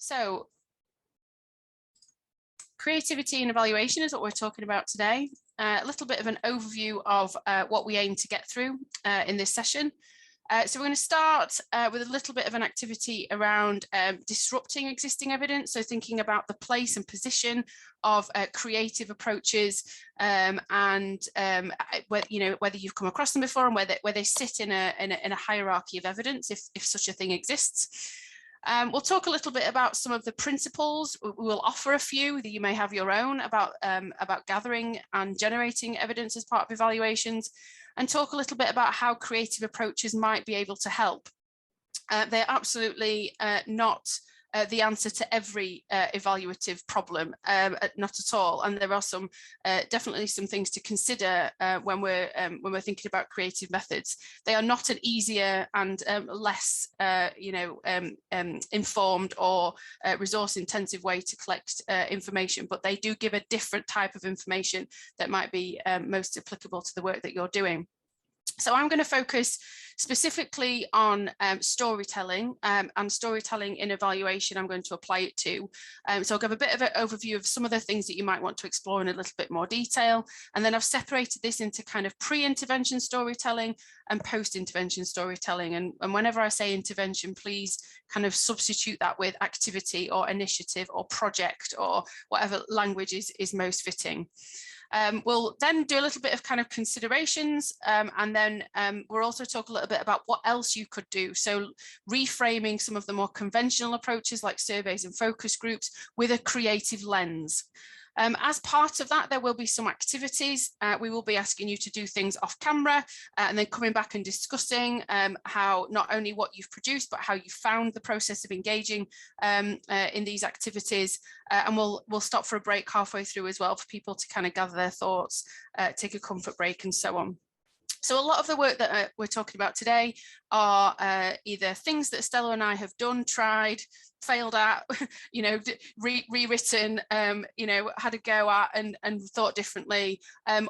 So creativity and evaluation is what we're talking about today. A little bit of an overview of what we aim to get through in this session. So we're going to start with a little bit of an activity around disrupting existing evidence. So thinking about the place and position of creative approaches and whether you've come across them before and where they sit in a hierarchy of evidence, if such a thing exists. We'll talk a little bit about some of the principles. We will offer a few that you may have your own about gathering and generating evidence as part of evaluations, and talk a little bit about how creative approaches might be able to help. They're absolutely not the answer to every evaluative problem, not at all. And there are some definitely some things to consider when we're thinking about creative methods. They are not an easier and less informed or resource intensive way to collect information, but they do give a different type of information that might be most applicable to the work that you're doing. So I'm going to focus specifically on storytelling and storytelling in evaluation. I'm going to apply it to. So I'll give a bit of an overview of some of the things that you might want to explore in a little bit more detail. And then I've separated this into kind of pre-intervention storytelling and post-intervention storytelling. And whenever I say intervention, please kind of substitute that with activity or initiative or project or whatever language is most fitting. We'll then do a little bit of kind of considerations, and then we'll also talk a little bit about what else you could do. So reframing some of the more conventional approaches like surveys and focus groups with a creative lens. As part of that, there will be some activities. We will be asking you to do things off camera and then coming back and discussing how not only what you've produced, but how you found the process of engaging in these activities. And we'll stop for a break halfway through as well for people to kind of gather their thoughts, take a comfort break and so on. So a lot of the work that we're talking about today are either things that Stella and I have done, tried, failed at, rewritten, had a go at and thought differently,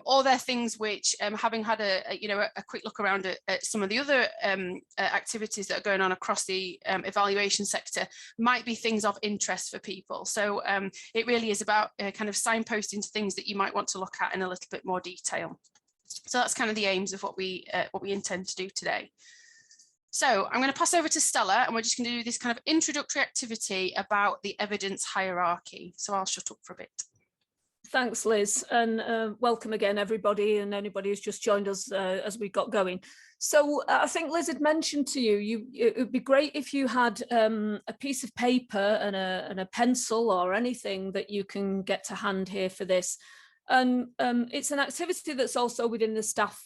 or they're things which, having had a quick look around at some of the other activities that are going on across the evaluation sector, might be things of interest for people. So it really is about kind of signposting to things that you might want to look at in a little bit more detail. So that's kind of the aims of what we intend to do today. So I'm going to pass over to Stella, and we're just going to do this kind of introductory activity about the evidence hierarchy. So I'll shut up for a bit. Thanks, Liz, and welcome again, everybody, and anybody who's just joined us as we got going. So I think Liz had mentioned to you, it would be great if you had a piece of paper and a pencil or anything that you can get to hand here for this. And it's an activity that's also within the staff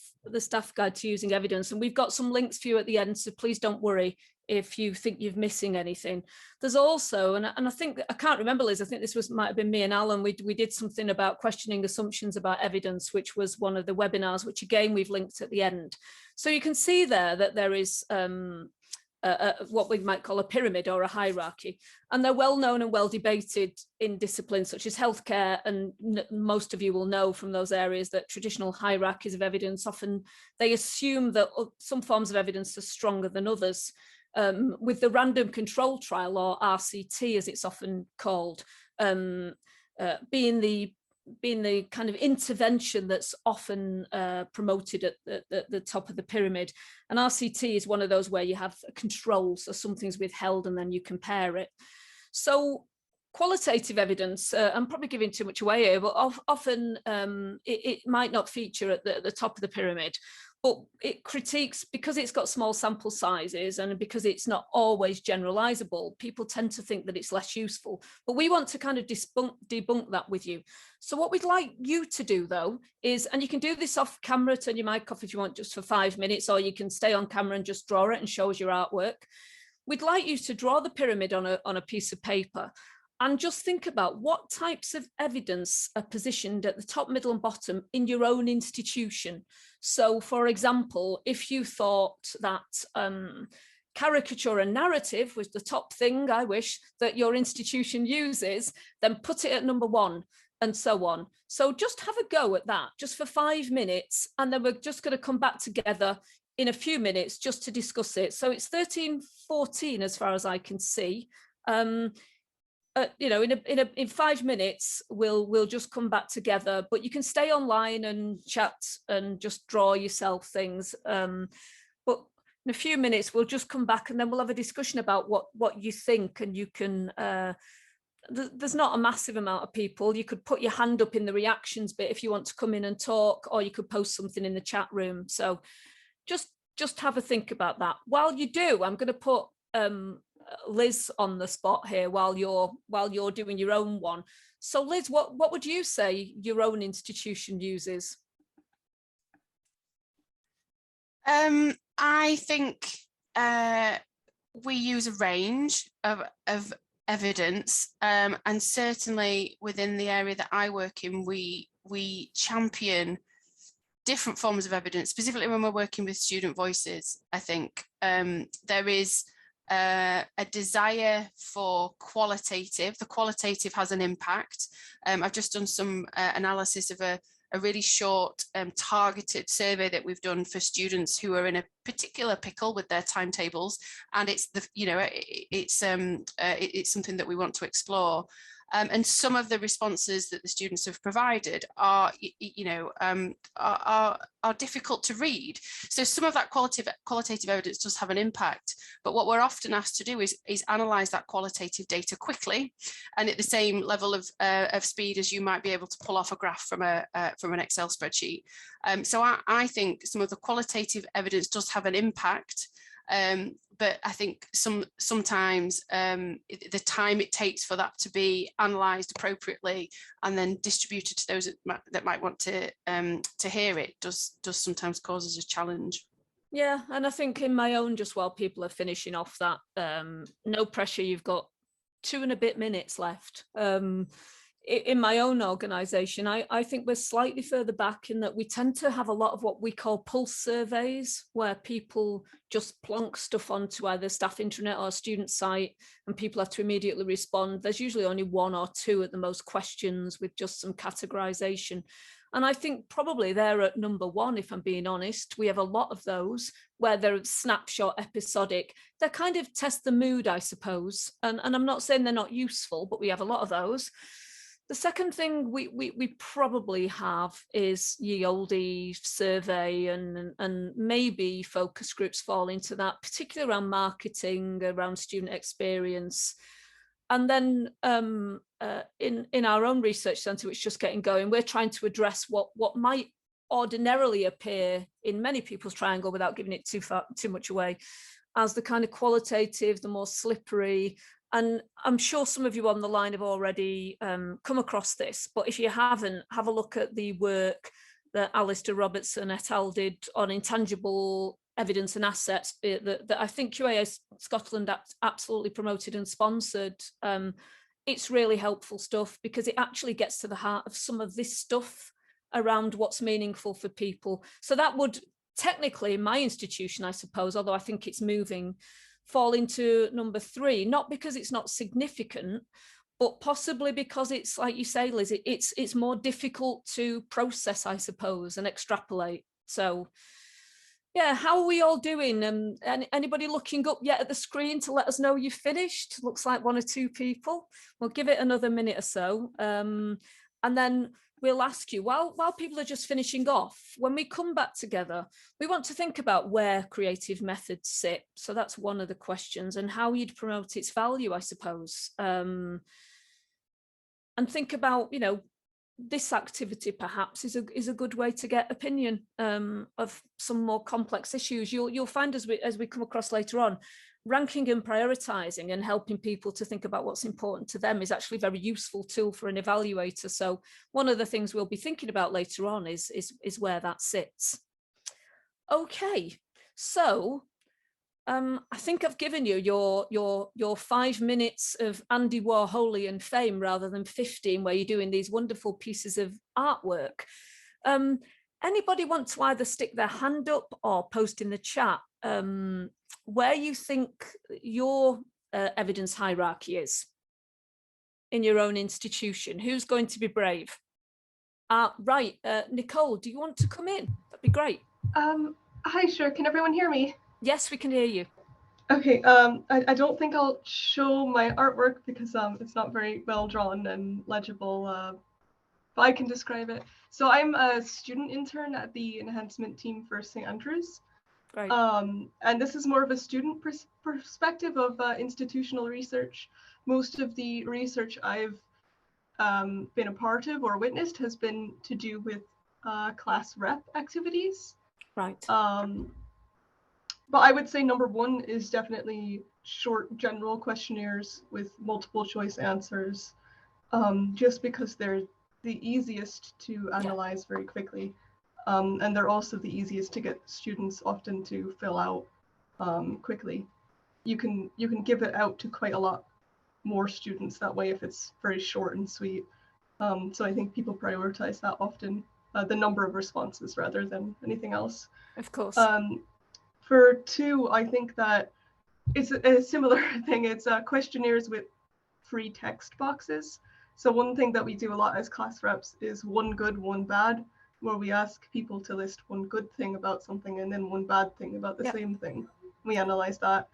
guide to using evidence, and we've got some links for you at the end, so please don't worry if you think you're missing anything. There's also, and I think, I can't remember, Liz, I think this might have been me and Alan, we did something about questioning assumptions about evidence, which was one of the webinars, which again we've linked at the end. So you can see there that there is what we might call a pyramid or a hierarchy, and they're well known and well debated in disciplines such as healthcare, and most of you will know from those areas that traditional hierarchies of evidence often they assume that some forms of evidence are stronger than others, with the random control trial, or RCT as it's often called, being the kind of intervention that's often promoted at the top of the pyramid. And RCT is one of those where you have a control, so something's withheld and then you compare it. So qualitative evidence, I'm probably giving too much away here, but often it might not feature at the top of the pyramid, but it critiques, because it's got small sample sizes and because it's not always generalizable, people tend to think that it's less useful. But we want to kind of debunk that with you. So what we'd like you to do, though, is, and you can do this off camera, turn your mic off if you want, just for 5 minutes, or you can stay on camera and just draw it and show us your artwork. We'd like you to draw the pyramid on a piece of paper, and just think about what types of evidence are positioned at the top, middle and bottom in your own institution. So, for example, if you thought that caricature and narrative was the top thing, I wish, that your institution uses, then put it at number 1 and so on. So just have a go at that, just for 5 minutes, and then we're just going to come back together in a few minutes just to discuss it. So it's 13:14 as far as I can see. you know, in 5 minutes, we'll just come back together, but you can stay online and chat and just draw yourself things. But in a few minutes, we'll just come back and then we'll have a discussion about what you think, and you can, there's not a massive amount of people. You could put your hand up in the reactions bit if you want to come in and talk, or you could post something in the chat room. So just have a think about that. While you do, I'm going to put Liz on the spot here while you're doing your own one. So Liz, what would you say your own institution uses? I think we use a range of evidence, and certainly within the area that I work in, we champion different forms of evidence, specifically when we're working with student voices. I think there is a desire for qualitative. The qualitative has an impact. I've just done some analysis of a really short targeted survey that we've done for students who are in a particular pickle with their timetables, and it's it's something that we want to explore. And some of the responses that the students have provided are difficult to read. So some of that qualitative evidence does have an impact, but what we're often asked to do is analyze that qualitative data quickly and at the same level of speed as you might be able to pull off a graph from an Excel spreadsheet. So I think some of the qualitative evidence does have an impact. But I think sometimes the time it takes for that to be analysed appropriately and then distributed to those that might want to hear it does sometimes cause us a challenge. Yeah, and I think in my own, just while people are finishing off that, no pressure, you've got 2 and a bit minutes left. In my own organisation, I think we're slightly further back in that we tend to have a lot of what we call pulse surveys, where people just plonk stuff onto either staff intranet or student site, and people have to immediately respond. There's usually only 1 or 2 at the most questions with just some categorisation. And I think probably they're at number 1, if I'm being honest. We have a lot of those where they're snapshot, episodic. They kind of test the mood, I suppose. And I'm not saying they're not useful, but we have a lot of those. The second thing we probably have is ye olde survey, and maybe focus groups fall into that, particularly around marketing, around student experience. And then in our own research centre, which is just getting going, we're trying to address what might ordinarily appear in many people's triangle, without giving it too much away, as the kind of qualitative, the more slippery. And I'm sure some of you on the line have already come across this, but if you haven't, have a look at the work that Alistair Robertson et al. Did on intangible evidence and assets that I think QAA Scotland absolutely promoted and sponsored. It's really helpful stuff because it actually gets to the heart of some of this stuff around what's meaningful for people. So that would technically, in my institution, I suppose, although I think it's moving, fall into number 3, not because it's not significant, but possibly because it's, like you say, Liz, it's more difficult to process, I suppose, and extrapolate. So yeah, how are we all doing? Anybody looking up yet at the screen to let us know you've finished? Looks like 1 or 2 people. We'll give it another minute or so. And then we'll ask you, while people are just finishing off, when we come back together, we want to think about where creative methods sit. So that's one of the questions, and how you'd promote its value, I suppose. And think about, this activity perhaps is a good way to get opinion of some more complex issues. You'll find as we come across later on, ranking and prioritizing and helping people to think about what's important to them is actually a very useful tool for an evaluator. So one of the things we'll be thinking about later on is where that sits. Okay, so I think I've given you your 5 minutes of Andy Warholian fame rather than 15, where you're doing these wonderful pieces of artwork. Anybody want to either stick their hand up or post in the chat where you think your evidence hierarchy is in your own institution? Who's going to be brave? Right, Nicole, do you want to come in? That'd be great. Hi, sure. Can everyone hear me? Yes, we can hear you. Okay, I don't think I'll show my artwork because it's not very well drawn and legible, but I can describe it. So I'm a student intern at the enhancement team for St. Andrews. Great. And this is more of a student perspective of institutional research. Most of the research I've been a part of or witnessed has been to do with class rep activities. Right. But I would say number one is definitely short general questionnaires with multiple choice answers, just because they're the easiest to analyze very quickly. And they're also the easiest to get students often to fill out quickly. You can give it out to quite a lot more students that way if it's very short and sweet. So I think people prioritize that often, the number of responses rather than anything else. Of course. For two, I think that it's a similar thing. It's questionnaires with free text boxes. So one thing that we do a lot as class reps is one good, one bad, where we ask people to list one good thing about something and then one bad thing about the same thing. We analyze that.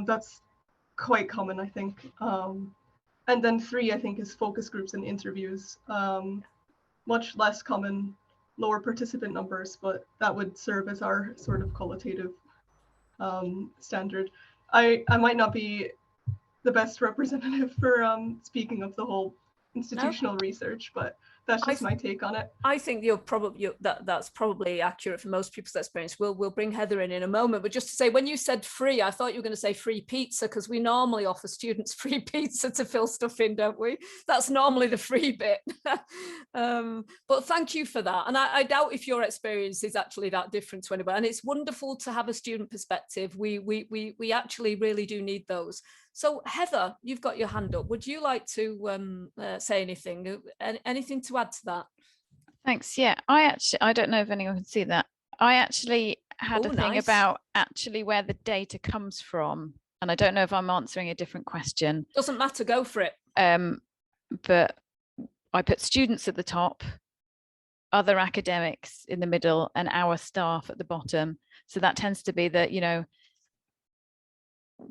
That's quite common, I think. And then three, I think, is focus groups and interviews. Much less common, lower participant numbers, but that would serve as our sort of qualitative standard. I might not be the best representative for speaking of the whole institutional research, but that's just my take on it. I think you're probably that's probably accurate for most people's experience. We'll bring Heather in a moment, but just to say, when you said free, I thought you were going to say free pizza, because we normally offer students free pizza to fill stuff in, don't we? That's normally the free bit. But thank you for that. And I doubt if your experience is actually that different to anybody. And it's wonderful to have a student perspective. We actually really do need those. So Heather, you've got your hand up. Would you like to say anything? Anything to add to that? Thanks. Yeah, I don't know if anyone can see that. I actually had a thing about actually where the data comes from. And I don't know if I'm answering a different question. Doesn't matter, go for it. But I put students at the top, other academics in the middle, and our staff at the bottom. So that tends to be that, you know,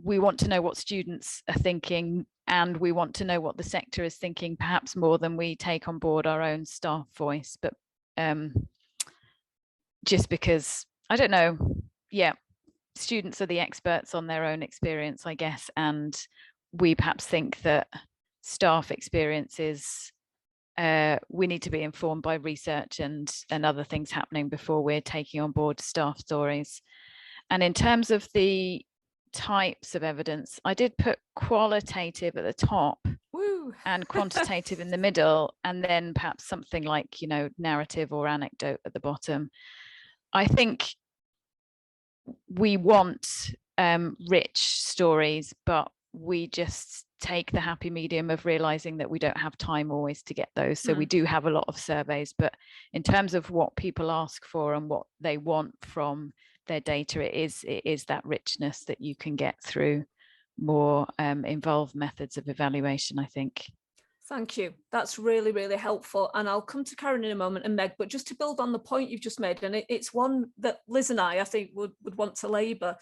we want to know what students are thinking, and we want to know what the sector is thinking, perhaps more than we take on board our own staff voice. But just because, I don't know, students are the experts on their own experience, I guess, and we perhaps think that staff experiences, we need to be informed by research and other things happening before we're taking on board staff stories. And in terms of the types of evidence, I did put qualitative at the top. Woo. And quantitative in the middle, and then perhaps something like, you know, narrative or anecdote at the bottom. I think we want rich stories, but we just take the happy medium of realizing that we don't have time always to get those. So we do have a lot of surveys, but in terms of what people ask for and what they want from their data, it is that richness that you can get through more involved methods of evaluation, I think. Thank you. That's really, really helpful. And I'll come to Karen in a moment and Meg, but just to build on the point you've just made, and it's one that Liz and I think would want to labour.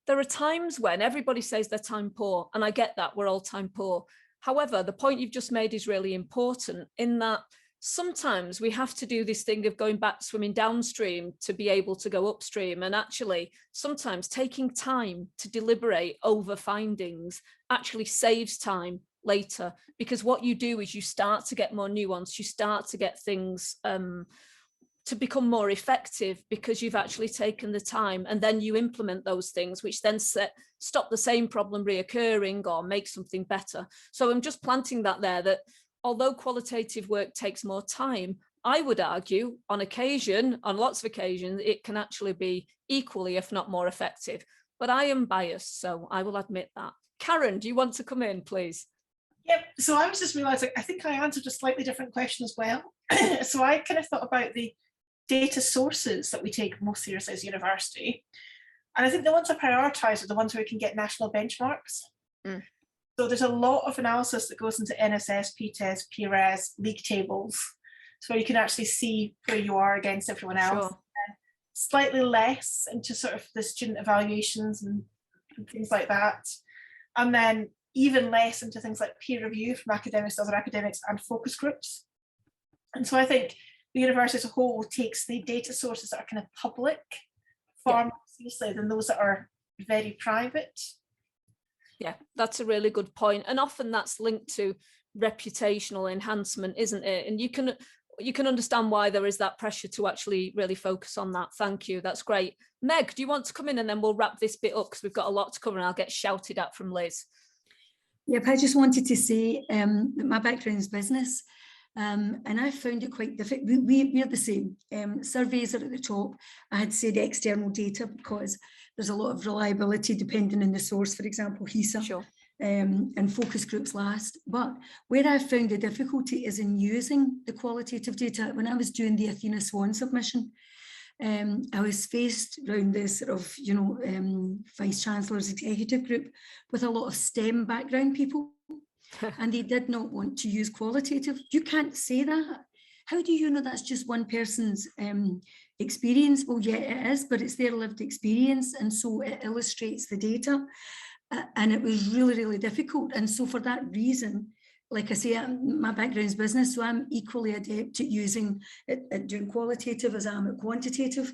There are times when everybody says they're time poor, and I get that, we're all time poor. However, the point you've just made is really important in that sometimes we have to do this thing of going back swimming downstream to be able to go upstream. And actually, sometimes taking time to deliberate over findings actually saves time later, because what you do is you start to get more nuance, you start to get things to become more effective because you've actually taken the time, and then you implement those things which then stop the same problem reoccurring or make something better. So I'm just planting that there, that although qualitative work takes more time, I would argue on occasion, on lots of occasions, it can actually be equally, if not more effective. But I am biased, so I will admit that. Karen, do you want to come in, please? Yep, so I was just realising, I think I answered a slightly different question as well. So I kind of thought about the data sources that we take most seriously as a university. And I think the ones I prioritise are the ones where we can get national benchmarks. So there's a lot of analysis that goes into NSS, PTES, PRES, league tables, so you can actually see where you are against everyone else. Sure. Slightly less into sort of the student evaluations and and things like that. And then even less into things like peer review from academics to other academics and focus groups. And so I think the university as a whole takes the data sources that are kind of public far more seriously than those that are very private. Yeah, that's a really good point. And often that's linked to reputational enhancement, isn't it? And you can understand why there is that pressure to actually really focus on that. Thank you. That's great. Meg, do you want to come in and then we'll wrap this bit up because we've got a lot to cover and I'll get shouted at from Liz. Yep, I just wanted to say that my background is business. And I found it quite difficult. We're the same. Surveys are at the top. I had said external data because there's a lot of reliability depending on the source, for example, HESA. Sure. And focus groups last. But where I found the difficulty is in using the qualitative data. When I was doing the Athena Swan submission, I was faced around this sort of, Vice Chancellor's executive group with a lot of STEM background people. And they did not want to use qualitative. You can't say that. How do you know that's just one person's experience? Well, yeah, it is, but it's their lived experience. And so it illustrates the data. And it was really, really difficult. And so for that reason, like I say, my background is business, so I'm equally adept at using at doing qualitative as I am at quantitative.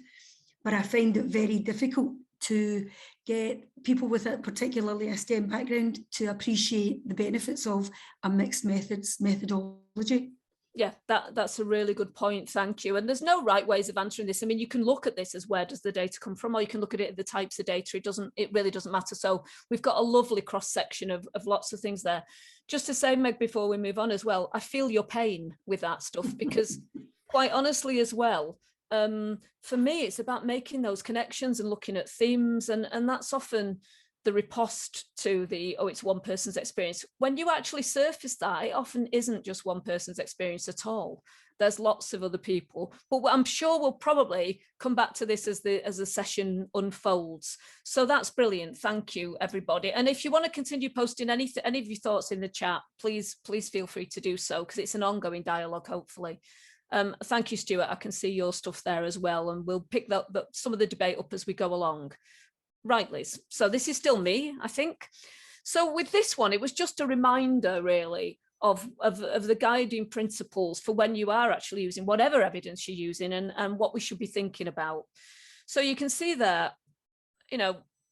But I find it very difficult to get people with particularly a STEM background to appreciate the benefits of a mixed methodology. Yeah, that's a really good point. Thank you. And there's no right ways of answering this. I mean, you can look at this as where does the data come from, or you can look at it at the types of data. It really doesn't matter. So we've got a lovely cross section of lots of things there. Just to say, Meg, before we move on as well, I feel your pain with that stuff because quite honestly as well, for me, it's about making those connections and looking at themes, and that's often the riposte to the, oh, it's one person's experience. When you actually surface that, it often isn't just one person's experience at all. There's lots of other people, but I'm sure we'll probably come back to this as the session unfolds. So that's brilliant. Thank you, everybody. And if you want to continue posting any of your thoughts in the chat, please feel free to do so, because it's an ongoing dialogue, hopefully. Thank you, Stuart. I can see your stuff there as well, and we'll pick some of the debate up as we go along. Right, Liz. So this is still me, I think. So with this one, it was just a reminder, really, of the guiding principles for when you are actually using whatever evidence you're using, and what we should be thinking about. So you can see there,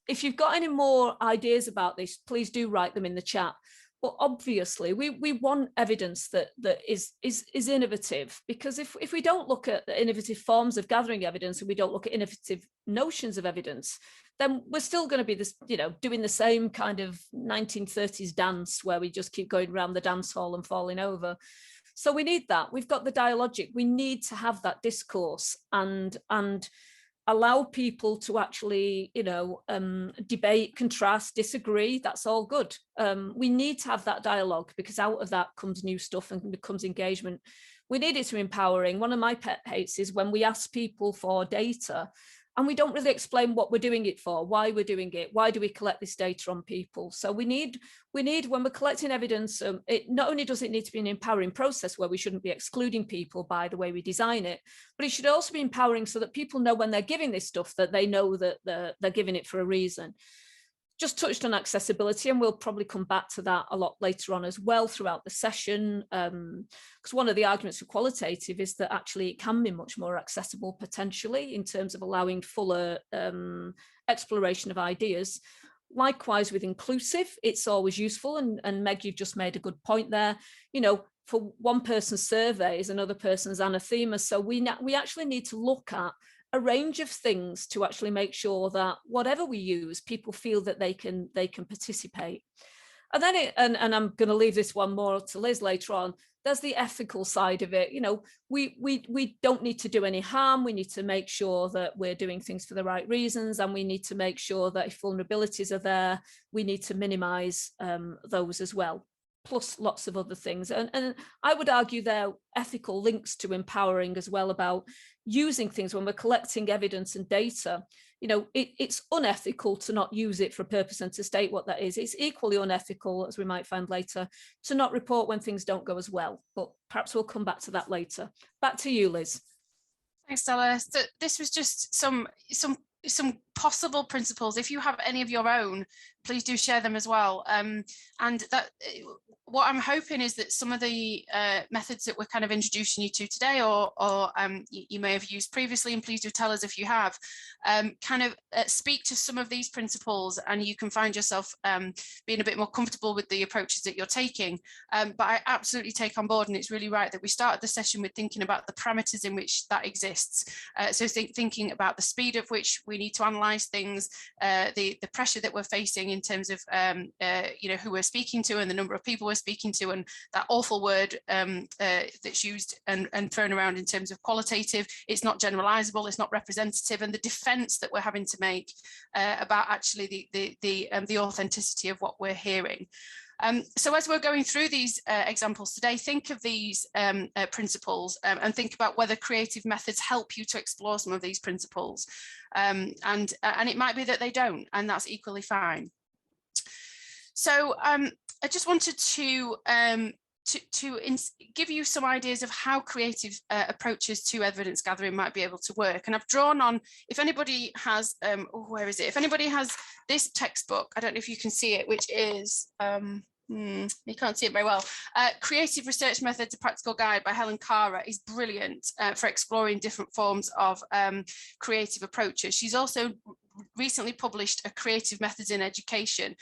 if you've got any more ideas about this, please do write them in the chat. But obviously, we want evidence that is innovative, because if we don't look at the innovative forms of gathering evidence and we don't look at innovative notions of evidence, then we're still going to be this, doing the same kind of 1930s dance where we just keep going around the dance hall and falling over. So we need that. We've got the dialogic. We need to have that discourse and allow people to actually, debate, contrast, disagree. That's all good. We need to have that dialogue, because out of that comes new stuff and becomes engagement. We need it to be empowering. One of my pet hates is when we ask people for data and we don't really explain what we're doing it for, why we're doing it, why do we collect this data on people. So we need when we're collecting evidence, it not only does it need to be an empowering process where we shouldn't be excluding people by the way we design it, but it should also be empowering so that people know when they're giving this stuff that they know that they're giving it for a reason. Just touched on accessibility, and we'll probably come back to that a lot later on as well throughout the session, because one of the arguments for qualitative is that actually it can be much more accessible potentially in terms of allowing fuller exploration of ideas. Likewise with inclusive, it's always useful, and Meg, you've just made a good point there. For one person's survey is another person's anathema, so we actually need to look at a range of things to actually make sure that whatever we use, people feel that they can participate. And then and I'm going to leave this one more to Liz later on. There's the ethical side of it. We don't need to do any harm. We need to make sure that we're doing things for the right reasons, and we need to make sure that if vulnerabilities are there, we need to minimize those as well. Plus lots of other things. And I would argue there ethical links to empowering as well, about using things when we're collecting evidence and data. It's unethical to not use it for a purpose and to state what that is. It's equally unethical, as we might find later, to not report when things don't go as well. But perhaps we'll come back to that later. Back to you, Liz. Thanks, Stella. So this was just some possible principles, if you have any of your own, please do share them as well. And that what I'm hoping is that some of the methods that we're kind of introducing you to today, or you may have used previously, and please do tell us if you have, kind of speak to some of these principles, and you can find yourself being a bit more comfortable with the approaches that you're taking. But I absolutely take on board, and it's really right that we started the session with thinking about the parameters in which that exists. So thinking about the speed at which we need to analyse things, the pressure that we're facing in terms of you know, who we're speaking to and the number of people we're speaking to, and that awful word that's used and thrown around in terms of qualitative. It's not generalizable, it's not representative, and the defense that we're having to make about actually the authenticity of what we're hearing. So as we're going through these examples today, think of these principles and think about whether creative methods help you to explore some of these principles. And it might be that they don't, and that's equally fine. So I just wanted to give you some ideas of how creative approaches to evidence gathering might be able to work. And I've drawn on, if anybody has, where is it? If anybody has this textbook, I don't know if you can see it, which is, you can't see it very well. Creative Research Methods, A Practical Guide by Helen Cara is brilliant for exploring different forms of creative approaches. She's also recently published a Creative Methods in Education,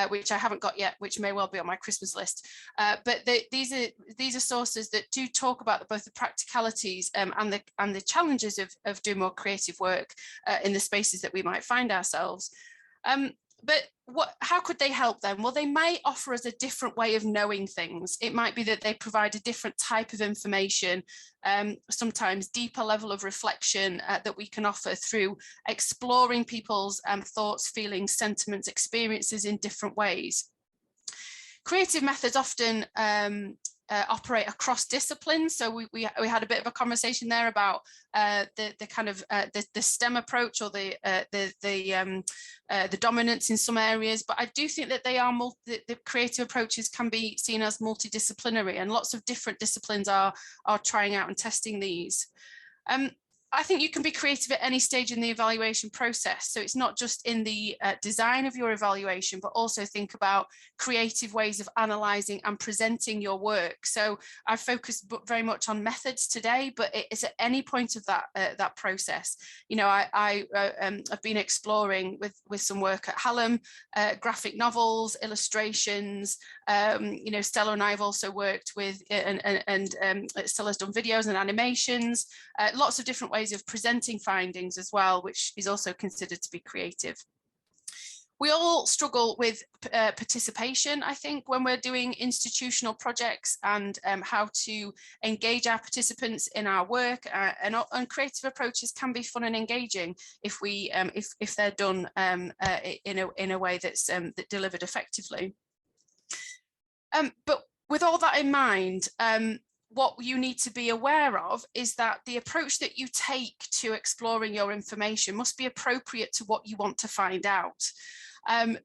which I haven't got yet, which may well be on my Christmas list. But these are sources that do talk about both the practicalities and the challenges of doing more creative work in the spaces that we might find ourselves. But how could they help then? Well, they may offer us a different way of knowing things. It might be that they provide a different type of information, sometimes deeper level of reflection that we can offer through exploring people's thoughts, feelings, sentiments, experiences in different ways. Creative methods often operate across disciplines. So we had a bit of a conversation there about the kind of the STEM approach, or the dominance in some areas, but I do think that they are the creative approaches can be seen as multidisciplinary, and lots of different disciplines are trying out and testing these. I think you can be creative at any stage in the evaluation process. So it's not just in the design of your evaluation, but also think about creative ways of analysing and presenting your work. So I focused very much on methods today, but it's at any point of that process. You know, I've been exploring with some work at Hallam, graphic novels, illustrations. You know, Stella and I have also worked with, and Stella's done videos and animations, lots of different ways of presenting findings as well, which is also considered to be creative. We all struggle with participation, I think, when we're doing institutional projects, and how to engage our participants in our work, and creative approaches can be fun and engaging if we if they're done in a way that's delivered effectively. But with all that in mind, what you need to be aware of is that the approach that you take to exploring your information must be appropriate to what you want to find out.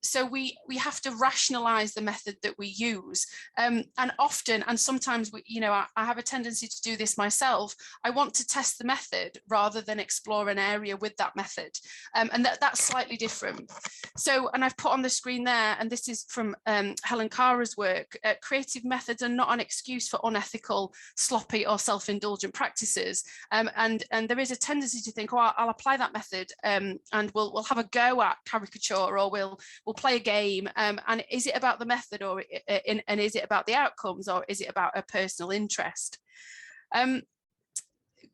So we have to rationalize the method that we use, and often, and sometimes, you know, I have a tendency to do this myself. I want to test the method rather than explore an area with that method, and that's slightly different. So, and I've put on the screen there, and this is from Helen Cara's work. Creative methods are not an excuse for unethical, sloppy, or self-indulgent practices, and there is a tendency to think, oh, I'll apply that method, and we'll have a go at caricature, or we'll play a game, and is it about the method, or and is it about the outcomes, or is it about a personal interest?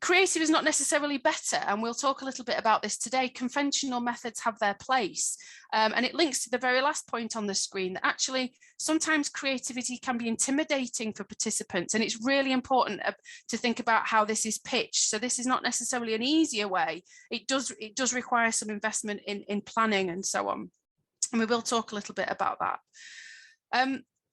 Creative is not necessarily better, and we'll talk a little bit about this today. Conventional methods have their place, and it links to the very last point on the screen, that actually sometimes creativity can be intimidating for participants, and it's really important to think about how this is pitched. So this is not necessarily an easier way. It does require some investment in planning and so on, and we will talk a little bit about that.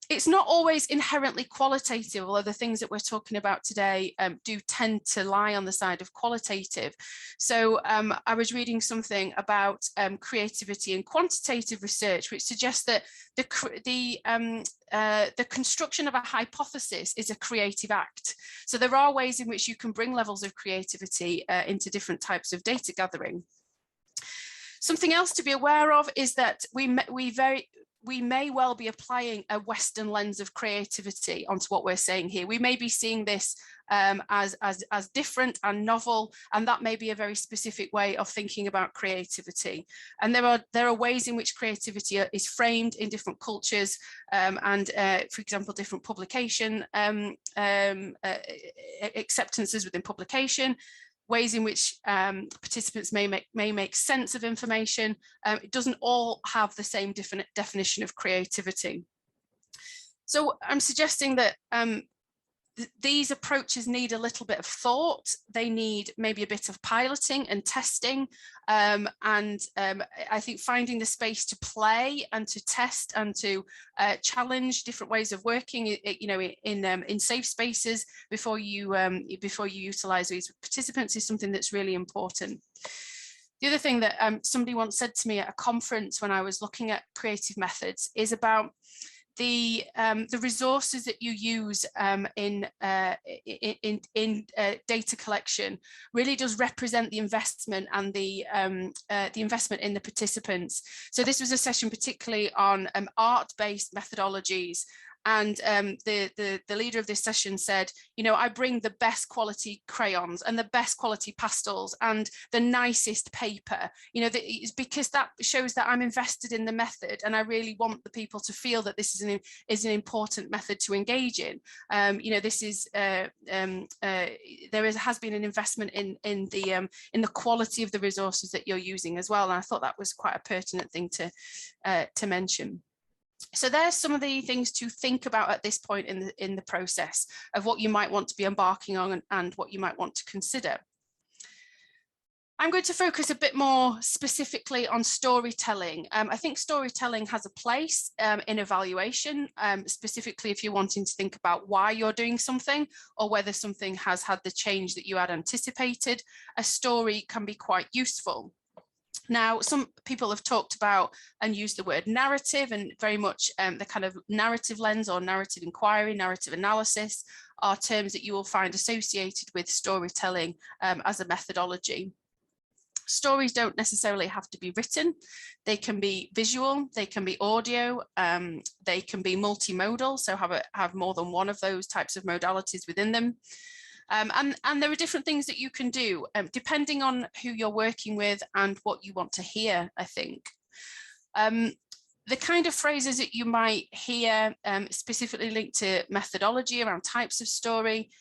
It's not always inherently qualitative, although the things that we're talking about today do tend to lie on the side of qualitative. So I was reading something about creativity in quantitative research, which suggests that the construction of a hypothesis is a creative act. So there are ways in which you can bring levels of creativity into different types of data gathering. Something else to be aware of is that we may well be applying a Western lens of creativity onto what we're saying here. We may be seeing this as different and novel, and that may be a very specific way of thinking about creativity. And there are ways in which creativity is framed in different cultures, and for example, different publication acceptances within publication, ways in which participants may make sense of information. It doesn't all have the same definition of creativity. So I'm suggesting that these approaches need a little bit of thought. They need maybe a bit of piloting and testing, and I think finding the space to play and to test and to challenge different ways of working, in safe spaces before you utilize these participants is something that's really important. The other thing that somebody once said to me at a conference when I was looking at creative methods is about the resources that you use in data collection really does represent the investment and the investment in the participants. So this was a session particularly on art-based methodologies. And the leader of this session said, I bring the best quality crayons and the best quality pastels and the nicest paper, it's because that shows that I'm invested in the method, and I really want the people to feel that this is an important method to engage in. This is has been an investment in the quality of the resources that you're using as well, and I thought that was quite a pertinent thing to mention. So there's some of the things to think about at this point in the process of what you might want to be embarking on and what you might want to consider. I'm going to focus a bit more specifically on storytelling. I think storytelling has a place in evaluation, specifically if you're wanting to think about why you're doing something or whether something has had the change that you had anticipated. A story can be quite useful. Now, some people have talked about and used the word narrative, and very much the kind of narrative lens or narrative inquiry, narrative analysis are terms that you will find associated with storytelling as a methodology. Stories don't necessarily have to be written. They can be visual, they can be audio, they can be multimodal, so have more than one of those types of modalities within them. And there are different things that you can do depending on who you're working with and what you want to hear, I think. The kind of phrases that you might hear specifically linked to methodology around types of story,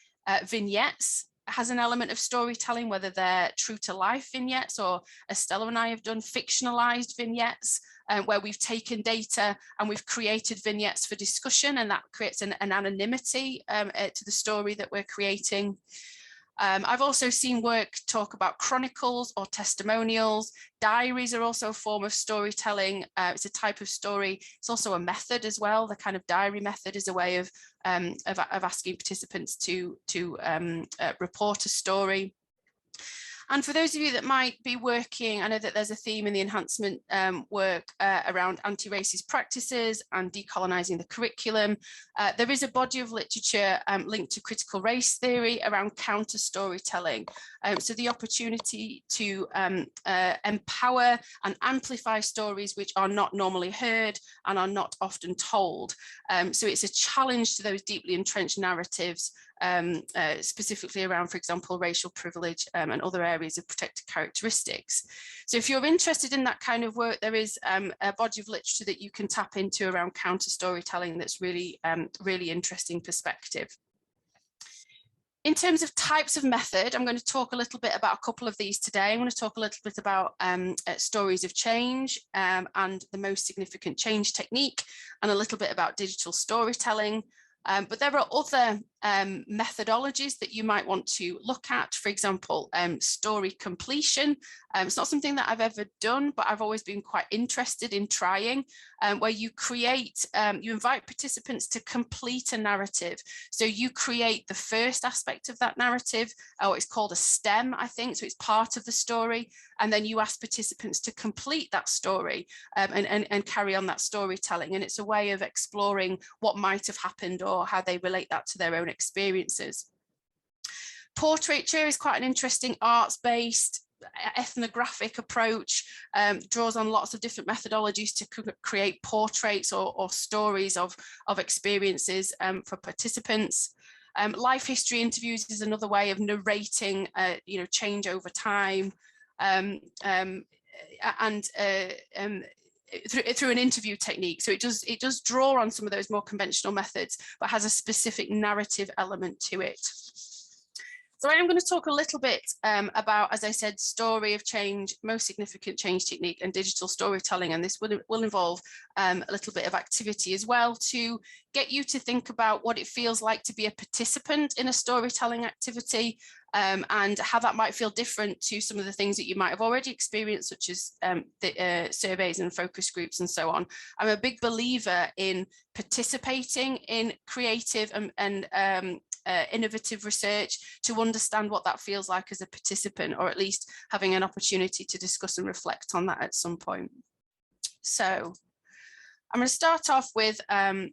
vignettes has an element of storytelling, whether they're true to life vignettes or, as Stella and I have done, fictionalized vignettes, where we've taken data and we've created vignettes for discussion, and that creates an anonymity to the story that we're creating. I've also seen work talk about chronicles or testimonials. Diaries are also a form of storytelling. It's a type of story. It's also a method as well. The kind of diary method is a way of asking participants to report a story. And for those of you that might be working, I know that there's a theme in the enhancement work around anti-racist practices and decolonising the curriculum. There is a body of literature linked to critical race theory around counter storytelling. So the opportunity to empower and amplify stories which are not normally heard and are not often told. So it's a challenge to those deeply entrenched narratives, specifically around, for example, racial privilege and other areas of protected characteristics. So if you're interested in that kind of work, there is a body of literature that you can tap into around counter storytelling that's really, really interesting perspective. In terms of types of method, I'm going to talk a little bit about a couple of these today. I'm going to talk a little bit about stories of change and the most significant change technique, and a little bit about digital storytelling. But there are other methodologies that you might want to look at. For example, story completion. It's not something that I've ever done, but I've always been quite interested in trying, where you create, you invite participants to complete a narrative. So you create the first aspect of that narrative, or it's called a stem, I think. So it's part of the story. And then you ask participants to complete that story and carry on that storytelling. And it's a way of exploring what might have happened or how they relate that to their own experiences. Portraiture is quite an interesting arts-based ethnographic approach, draws on lots of different methodologies to create portraits or stories of experiences for participants. Life history interviews is another way of narrating, change over time, through an interview technique. So it does draw on some of those more conventional methods, but has a specific narrative element to it. So I am going to talk a little bit about, as I said, story of change, most significant change technique, and digital storytelling. And this will involve a little bit of activity as well to get you to think about what it feels like to be a participant in a storytelling activity, and how that might feel different to some of the things that you might have already experienced, such as the surveys and focus groups and so on. I'm a big believer in participating in creative and innovative research to understand what that feels like as a participant, or at least having an opportunity to discuss and reflect on that at some point. So I'm going to start off with a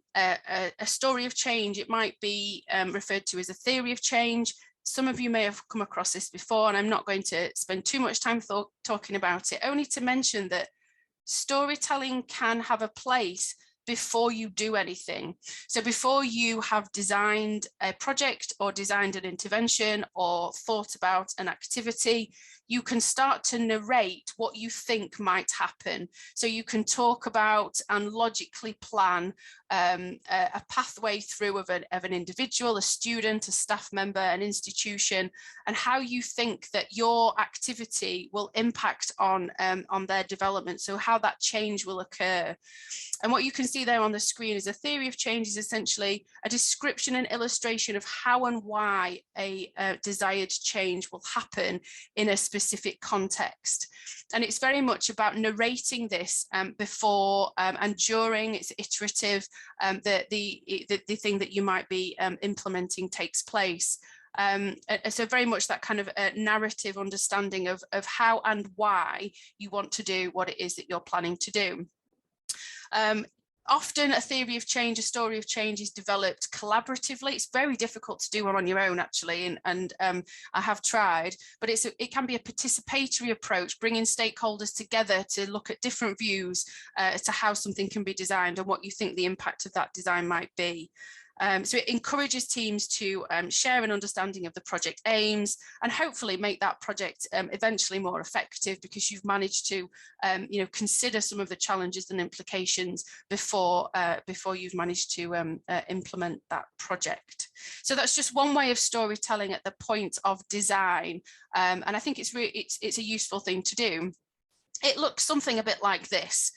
story of change. It might be referred to as a theory of change. Some of you may have come across this before, and I'm not going to spend too much time talking about it, only to mention that storytelling can have a place before you do anything. So before you have designed a project or designed an intervention or thought about an activity, you can start to narrate what you think might happen. So you can talk about and logically plan a pathway through of an individual, a student, a staff member, an institution, and how you think that your activity will impact on their development. So how that change will occur. And what you can see there on the screen is a theory of change is essentially a description and illustration of how and why a desired change will happen in a specific context. And it's very much about narrating this before and during. It's iterative. The thing that you might be implementing takes place. So very much that kind of narrative understanding of how and why you want to do what it is that you're planning to do. Often a theory of change, a story of change is developed collaboratively. It's very difficult to do on your own, actually, and I have tried, but it can be a participatory approach, bringing stakeholders together to look at different views as to how something can be designed and what you think the impact of that design might be. So it encourages teams to share an understanding of the project aims and hopefully make that project eventually more effective, because you've managed to consider some of the challenges and implications before you've managed to implement that project. So that's just one way of storytelling at the point of design, and I think it's a useful thing to do. It looks something a bit like this.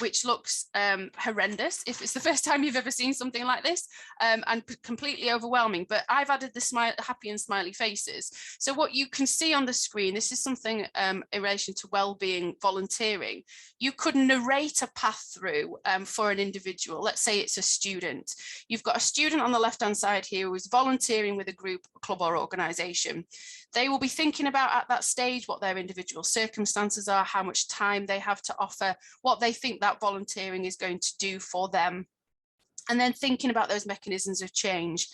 Which looks horrendous if it's the first time you've ever seen something like this, and completely overwhelming. But I've added the happy and smiley faces. So what you can see on the screen, this is something in relation to well-being volunteering. You could narrate a path through for an individual. Let's say it's a student. You've got a student on the left-hand side here who is volunteering with a group, a club or organisation. They will be thinking about at that stage what their individual circumstances are, how much time they have to offer, what they think that volunteering is going to do for them. And then thinking about those mechanisms of change.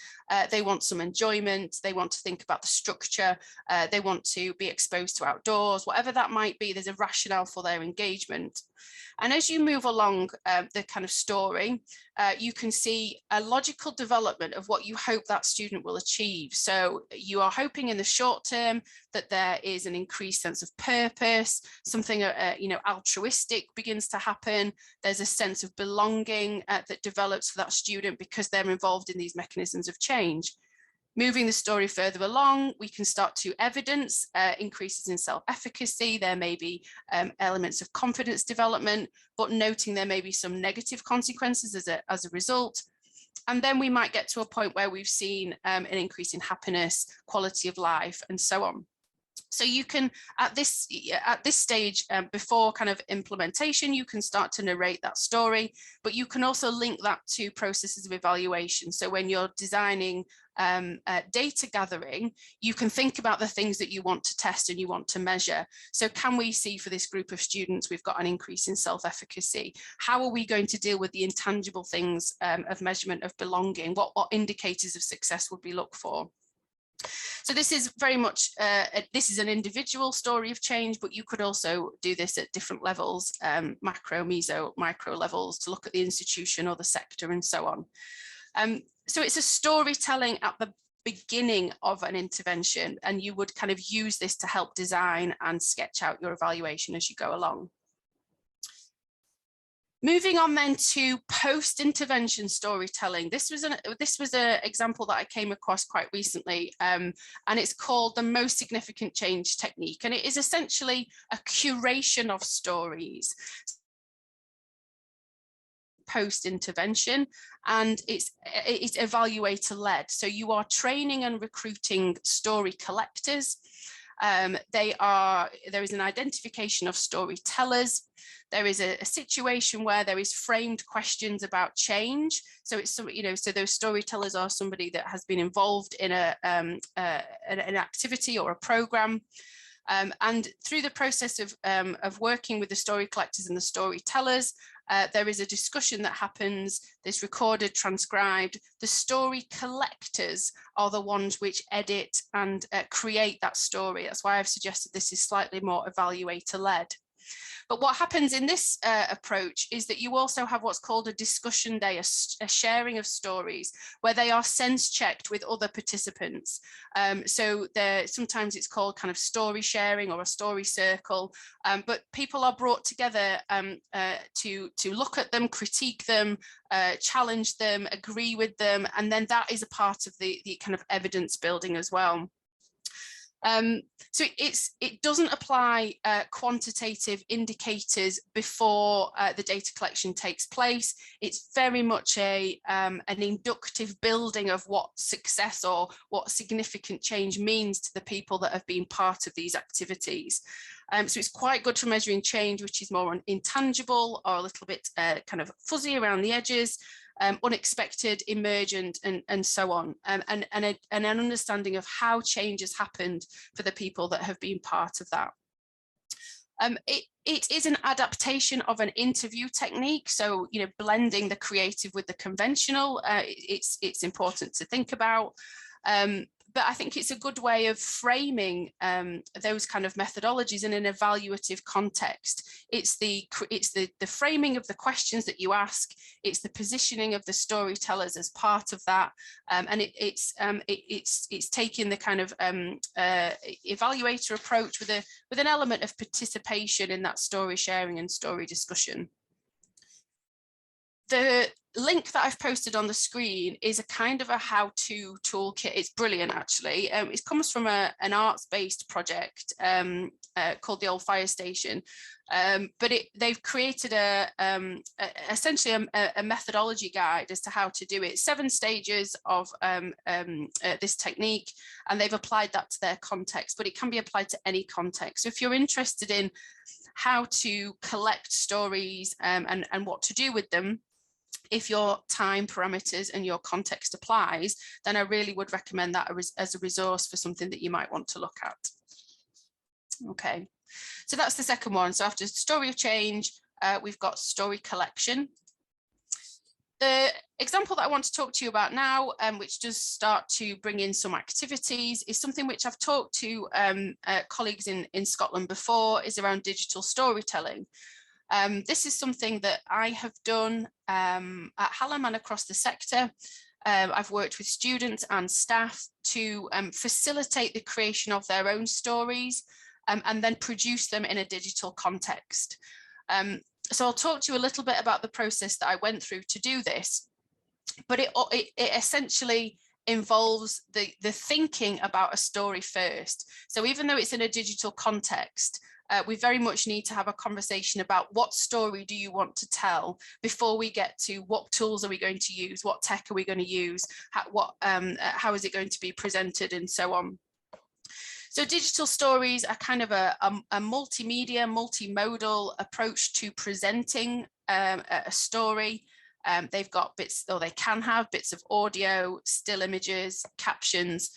They want some enjoyment, they want to think about the structure, they want to be exposed to outdoors, whatever that might be, there's a rationale for their engagement. And as you move along the kind of story, you can see a logical development of what you hope that student will achieve. So you are hoping in the short term that there is an increased sense of purpose, something altruistic begins to happen. There's a sense of belonging that develops for that student because they're involved in these mechanisms of change. Moving the story further along, we can start to evidence increases in self-efficacy. There may be elements of confidence development, but noting there may be some negative consequences as a result. And then we might get to a point where we've seen an increase in happiness, quality of life, and so on. So you can, at this stage, before kind of implementation, you can start to narrate that story, but you can also link that to processes of evaluation. So when you're designing data gathering, you can think about the things that you want to test and you want to measure. So can we see for this group of students, we've got an increase in self-efficacy? How are we going to deal with the intangible things of measurement of belonging? What indicators of success would we look for? So this is very much, this is an individual story of change, but you could also do this at different levels, macro, meso, micro levels, to look at the institution or the sector and so on. So it's a storytelling at the beginning of an intervention, and you would kind of use this to help design and sketch out your evaluation as you go along. Moving on then to post-intervention storytelling. This was an example that I came across quite recently, and it's called the most significant change technique. And it is essentially a curation of stories post-intervention, and it's evaluator-led. So you are training and recruiting story collectors. There is an identification of storytellers. There is a situation where there is framed questions about change. So it's some, so those storytellers are somebody that has been involved in an activity or a program. And through the process of working with the story collectors and the storytellers, there is a discussion that happens. There's recorded, transcribed. The story collectors are the ones which edit and create that story. That's why I've suggested this is slightly more evaluator-led. But what happens in this approach is that you also have what's called a discussion day, a sharing of stories, where they are sense checked with other participants. So sometimes it's called kind of story sharing or a story circle, but people are brought together to look at them, critique them, challenge them, agree with them, and then that is a part of the kind of evidence building as well. So it doesn't apply quantitative indicators before the data collection takes place. It's very much an inductive building of what success or what significant change means to the people that have been part of these activities. So it's quite good for measuring change, which is more intangible or a little bit kind of fuzzy around the edges. Unexpected, emergent, and so on, and an understanding of how change has happened for the people that have been part of that. It is an adaptation of an interview technique, so blending the creative with the conventional. It's important to think about. But I think it's a good way of framing those kind of methodologies in an evaluative context. It's the framing of the questions that you ask. It's the positioning of the storytellers as part of that, and it's taking the kind of evaluator approach with an element of participation in that story sharing and story discussion. The link that I've posted on the screen is a kind of a how-to toolkit. It's brilliant, actually. It comes from an arts-based project called the Old Fire Station, but they've created essentially a methodology guide as to how to do it. 7 stages of this technique, and they've applied that to their context, but it can be applied to any context. So if you're interested in how to collect stories and what to do with them, if your time parameters and your context applies, then I really would recommend that as a resource for something that you might want to look at. Okay, so that's the second one. So after story of change, we've got story collection. The example that I want to talk to you about now, which does start to bring in some activities, is something which I've talked to colleagues in Scotland before, is around digital storytelling. This is something that I have done at Hallam and across the sector. I've worked with students and staff to facilitate the creation of their own stories and then produce them in a digital context. So I'll talk to you a little bit about the process that I went through to do this, but it essentially involves the thinking about a story first. So even though it's in a digital context, we very much need to have a conversation about what story do you want to tell before we get to what tools are we going to use, what tech are we going to use, how is it going to be presented, and so on. So digital stories are kind of a multimedia, multimodal approach to presenting a story. They've got bits, or they can have bits of audio, still images, captions.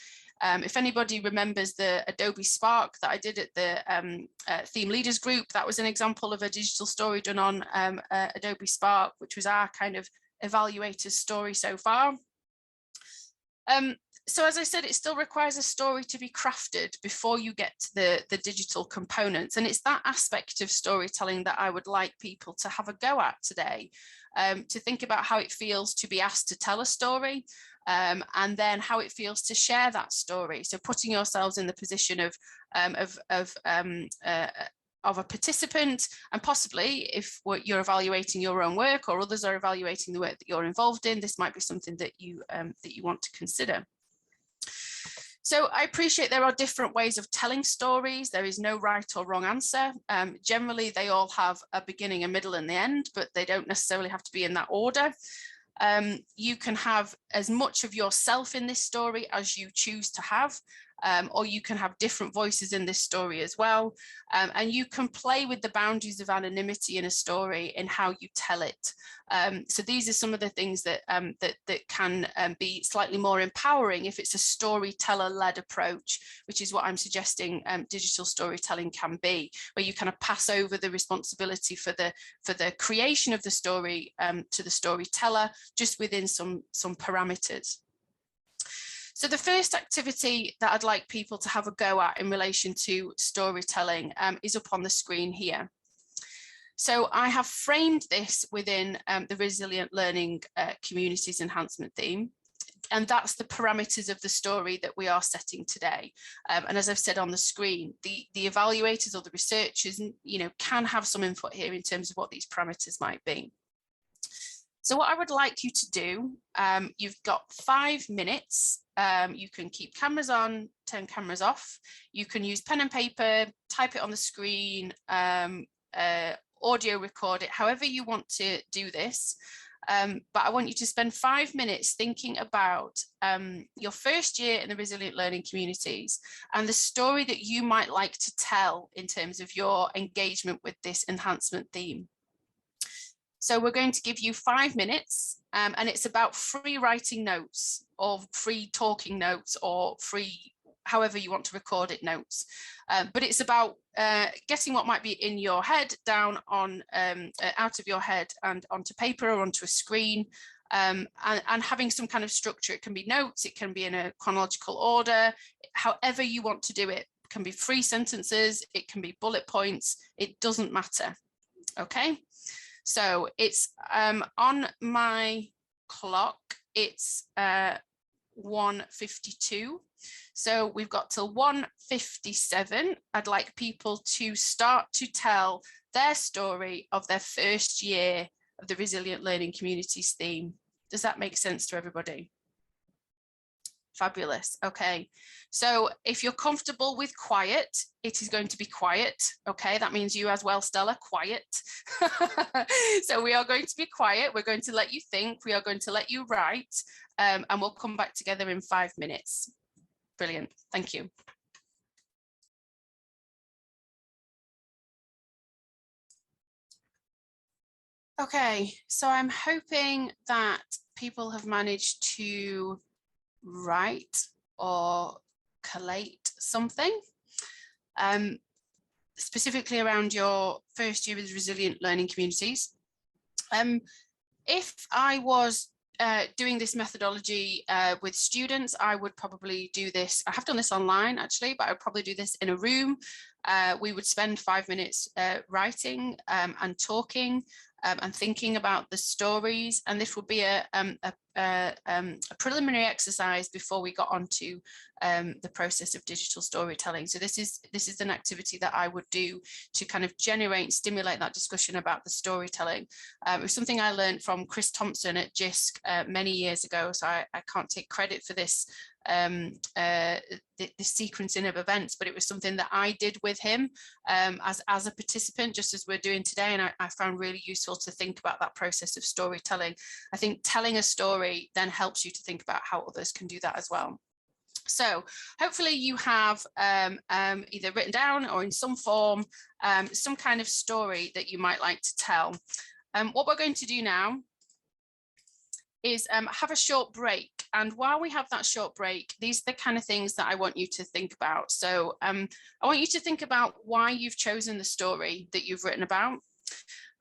If anybody remembers the Adobe Spark that I did at the Theme Leaders Group, that was an example of a digital story done on Adobe Spark, which was our kind of evaluator's story so far. So as I said, it still requires a story to be crafted before you get to the digital components. And it's that aspect of storytelling that I would like people to have a go at today, to think about how it feels to be asked to tell a story, and then how it feels to share that story. So putting yourselves in the position of a participant, and possibly if you're evaluating your own work or others are evaluating the work that you're involved in, this might be something that you want to consider. So I appreciate there are different ways of telling stories. There is no right or wrong answer. Generally, they all have a beginning, a middle, and the end, but they don't necessarily have to be in that order. You can have as much of yourself in this story as you choose to have, or you can have different voices in this story as well. And you can play with the boundaries of anonymity in a story and how you tell it. So these are some of the things that that can be slightly more empowering if it's a storyteller-led approach, which is what I'm suggesting digital storytelling can be, where you kind of pass over the responsibility for the creation of the story to the storyteller, just within some parameters. So the first activity that I'd like people to have a go at in relation to storytelling is up on the screen here. So I have framed this within the Resilient Learning Communities Enhancement theme, and that's the parameters of the story that we are setting today. And as I've said on the screen, the evaluators or the researchers, can have some input here in terms of what these parameters might be. So what I would like you to do, you've got 5 minutes. You can keep cameras on, turn cameras off. You can use pen and paper, type it on the screen, audio record it, however you want to do this. But I want you to spend 5 minutes thinking about your first year in the Resilient Learning Communities and the story that you might like to tell in terms of your engagement with this enhancement theme. So we're going to give you 5 minutes, and it's about free writing notes or free talking notes or free, however you want to record it, notes. But it's about getting what might be in your head down on out of your head and onto paper or onto a screen, and having some kind of structure. It can be notes, it can be in a chronological order, however you want to do it. It can be 3 sentences, it can be bullet points, it doesn't matter. Okay. So it's on my clock, it's 1:52. So we've got till 1:57. I'd like people to start to tell their story of their first year of the Resilient Learning Communities theme. Does that make sense to everybody? Fabulous. Okay. So if you're comfortable with quiet, it is going to be quiet. Okay. That means you as well, Stella, quiet. So we are going to be quiet. We're going to let you think. We are going to let you write, and we'll come back together in 5 minutes. Brilliant. Thank you. Okay. So I'm hoping that people have managed to write or collate something, specifically around your first year with Resilient Learning Communities. If I was doing this methodology with students, I would probably do this. I have done this online actually, but I would probably do this in a room. We would spend 5 minutes writing and talking and thinking about the stories, and this would be a preliminary exercise before we got onto the process of digital storytelling. So this is an activity that I would do to kind of stimulate that discussion about the storytelling. It was something I learned from Chris Thompson at JISC many years ago, so I can't take credit for this the sequencing of events, but it was something that I did with him as a participant, just as we're doing today, and I found really useful to think about that process of storytelling. I think telling a story then helps you to think about how others can do that as well. So hopefully you have either written down or in some form some kind of story that you might like to tell. What we're going to do now is have a short break, and while we have that short break, these are the kind of things that I want you to think about. So I want you to think about why you've chosen the story that you've written about.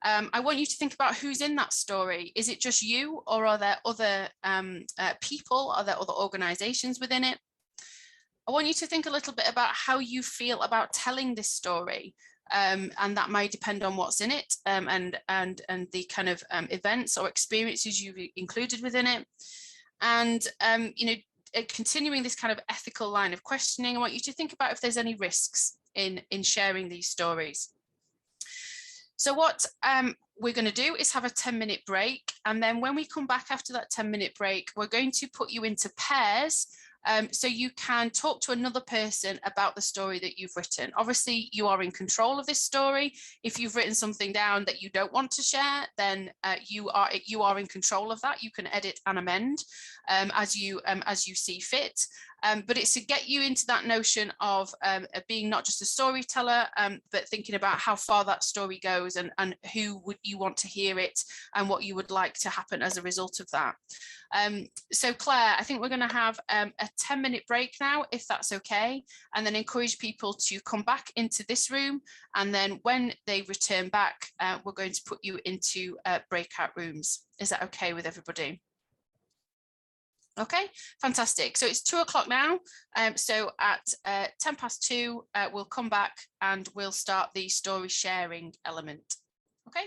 I want you to think about who's in that story. Is it just you, or are there other people? Are there other organizations within it? I want you to think a little bit about how you feel about telling this story. And that may depend on what's in it, and the kind of events or experiences you've included within it. And you know, continuing this kind of ethical line of questioning, I want you to think about if there's any risks in sharing these stories. So what we're going to do is have a 10-minute break, and then when we come back after that 10-minute break, we're going to put you into pairs. So you can talk to another person about the story that you've written. Obviously, you are in control of this story. If you've written something down that you don't want to share, then you are in control of that. You can edit and amend as you see fit. But it's to get you into that notion of being not just a storyteller, but thinking about how far that story goes, and who would you want to hear it, and what you would like to happen as a result of that. So Claire, I think we're going to have a 10-minute break now, if that's okay, and then encourage people to come back into this room, and then when they return back, we're going to put you into breakout rooms. Is that okay with everybody? Okay, fantastic. So it's 2 o'clock now. So at 2:10, we'll come back and we'll start the story sharing element. Okay,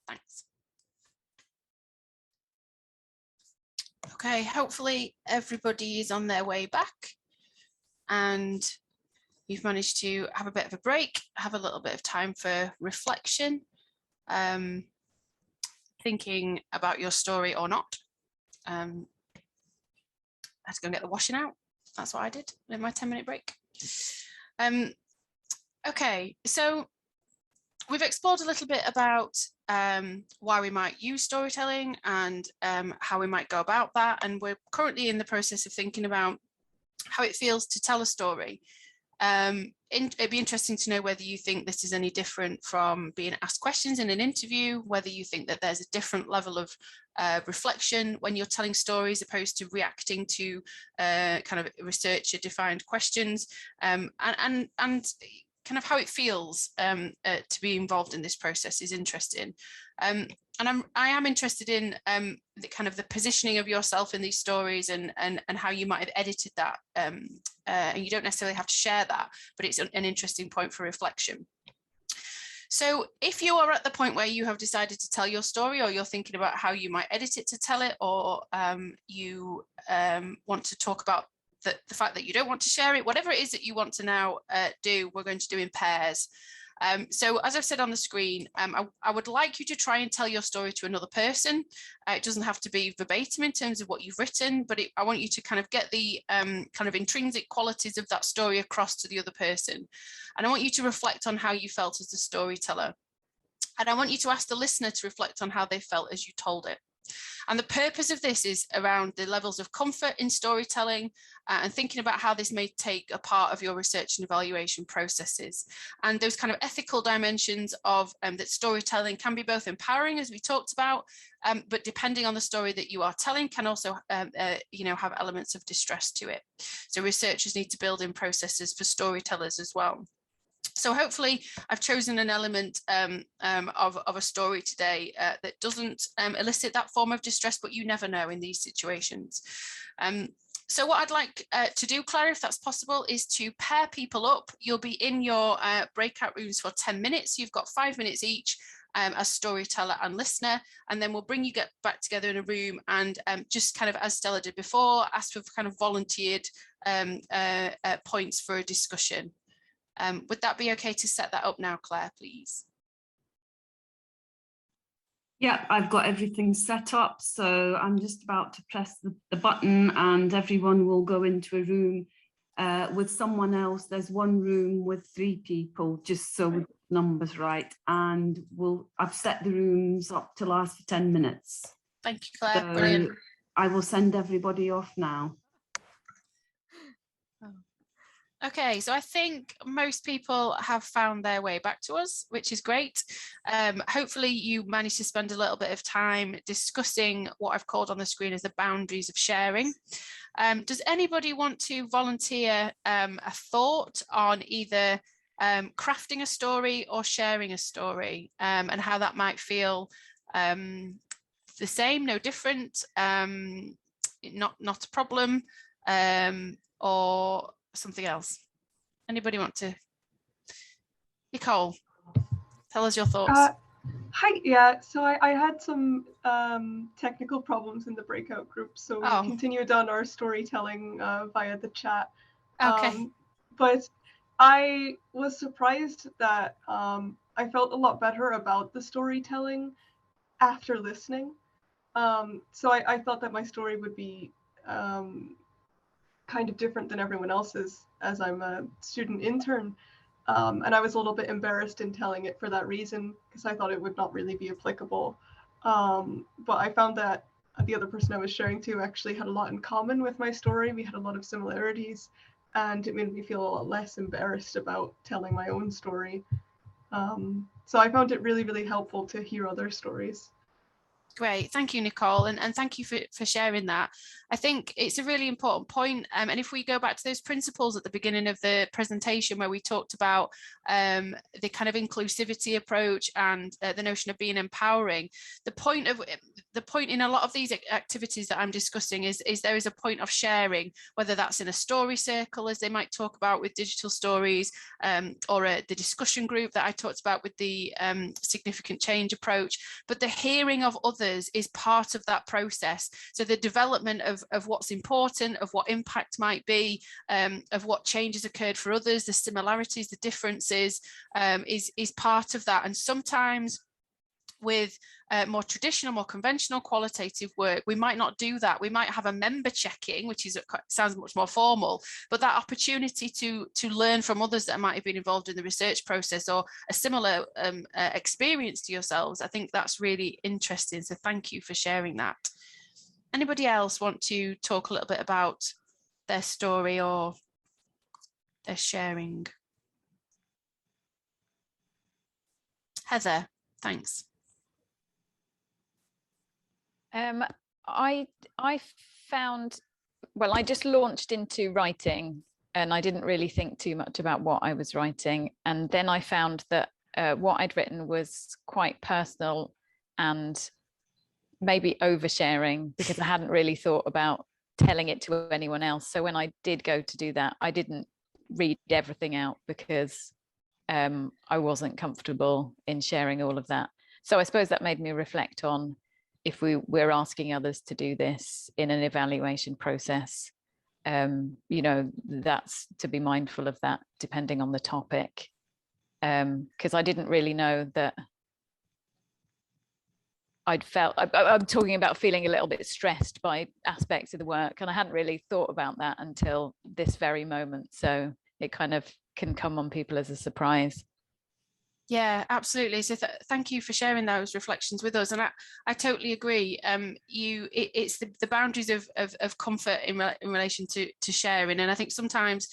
thanks. Okay, hopefully everybody is on their way back and you've managed to have a bit of a break, have a little bit of time for reflection, thinking about your story or not. I had to go and get the washing out. That's what I did in my 10-minute break. Okay, so we've explored a little bit about why we might use storytelling and how we might go about that. And we're currently in the process of thinking about how it feels to tell a story. It'd be interesting to know whether you think this is any different from being asked questions in an interview, whether you think that there's a different level of reflection when you're telling stories opposed to reacting to kind of researcher-defined questions, and kind of how it feels to be involved in this process is interesting. And I am interested in the kind of the positioning of yourself in these stories and how you might have edited that. And you don't necessarily have to share that, but it's an interesting point for reflection. So if you are at the point where you have decided to tell your story, or you're thinking about how you might edit it to tell it, or you want to talk about the fact that you don't want to share it, whatever it is that you want to now do, we're going to do in pairs. So as I've said on the screen, I would like you to try and tell your story to another person. It doesn't have to be verbatim in terms of what you've written, but I want you to kind of get the kind of intrinsic qualities of that story across to the other person. And I want you to reflect on how you felt as a storyteller. And I want you to ask the listener to reflect on how they felt as you told it. And the purpose of this is around the levels of comfort in storytelling and thinking about how this may take a part of your research and evaluation processes. And those kind of ethical dimensions of that storytelling can be both empowering, as we talked about, but depending on the story that you are telling, can also you know, have elements of distress to it. So researchers need to build in processes for storytellers as well. So hopefully I've chosen an element of a story today that doesn't elicit that form of distress, but you never know in these situations. So what I'd like to do, Claire, if that's possible, is to pair people up. You'll be in your breakout rooms for 10 minutes. You've got 5 minutes each as storyteller and listener, and then we'll bring you back together in a room and just kind of, as Stella did before, ask for kind of volunteered points for a discussion. Would that be okay to set that up now, Claire, please? Yeah, I've got everything set up, so I'm just about to press the button and everyone will go into a room with someone else. There's one room with 3 people, just so with numbers right, and I've set the rooms up to last for 10 minutes. Thank you, Claire. So brilliant. I will send everybody off now. Okay, so I think most people have found their way back to us, which is great. Hopefully you managed to spend a little bit of time discussing what I've called on the screen as the boundaries of sharing. Does anybody want to volunteer a thought on either crafting a story or sharing a story, and how that might feel the same, no different, not a problem, or something else. Anybody want to? Nicole, tell us your thoughts. Hi, yeah, so I had some technical problems in the breakout group, so we continued on our storytelling via the chat. Okay. But I was surprised that I felt a lot better about the storytelling after listening. So I thought that my story would be kind of different than everyone else's, as I'm a student intern. And I was a little bit embarrassed in telling it for that reason, because I thought it would not really be applicable. But I found that the other person I was sharing to actually had a lot in common with my story. We had a lot of similarities, and it made me feel a lot less embarrassed about telling my own story. So I found it really, really helpful to hear other stories. Great, thank you, Nicole, and thank you for sharing that. I think it's a really important point, and if we go back to those principles at the beginning of the presentation where we talked about the kind of inclusivity approach and the notion of being empowering, the point in a lot of these activities that I'm discussing is there is a point of sharing, whether that's in a story circle, as they might talk about with digital stories, or the discussion group that I talked about with the significant change approach, but the hearing of others is part of that process. So the development of what's important, of what impact might be, of what changes occurred for others, the similarities, the differences, is part of that. And sometimes with more traditional, more conventional qualitative work, we might not do that. We might have a member checking, which sounds much more formal, but that opportunity to learn from others that might have been involved in the research process or a similar experience to yourselves, I think that's really interesting. So thank you for sharing that. Anybody else want to talk a little bit about their story or their sharing? Heather, thanks. I found, well, I just launched into writing and I didn't really think too much about what I was writing. And then I found that what I'd written was quite personal and maybe oversharing, because I hadn't really thought about telling it to anyone else. So when I did go to do that, I didn't read everything out because I wasn't comfortable in sharing all of that. So I suppose that made me reflect on, if we're asking others to do this in an evaluation process, you know, that's to be mindful of that depending on the topic. Because I didn't really know that I'm talking about feeling a little bit stressed by aspects of the work, and I hadn't really thought about that until this very moment. So it kind of can come on people as a surprise. Yeah, absolutely. So thank you for sharing those reflections with us. And I totally agree. It's the boundaries of comfort in relation to sharing. And I think sometimes,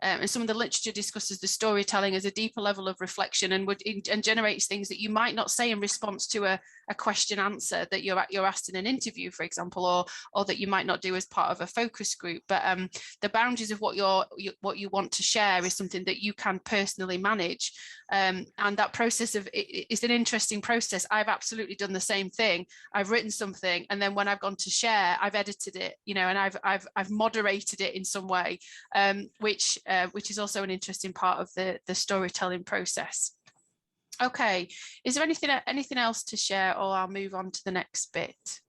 and some of the literature discusses the storytelling as a deeper level of reflection and generates things that you might not say in response to a question answer that you're asked in an interview, for example, or that you might not do as part of a focus group. But the boundaries of what you want to share is something that you can personally manage. And that process it's an interesting process. I've absolutely done the same thing. I've written something, and then when I've gone to share, I've edited it, you know, and I've moderated it in some way, which is also an interesting part of the storytelling process. Okay, is there anything else to share, or I'll move on to the next bit?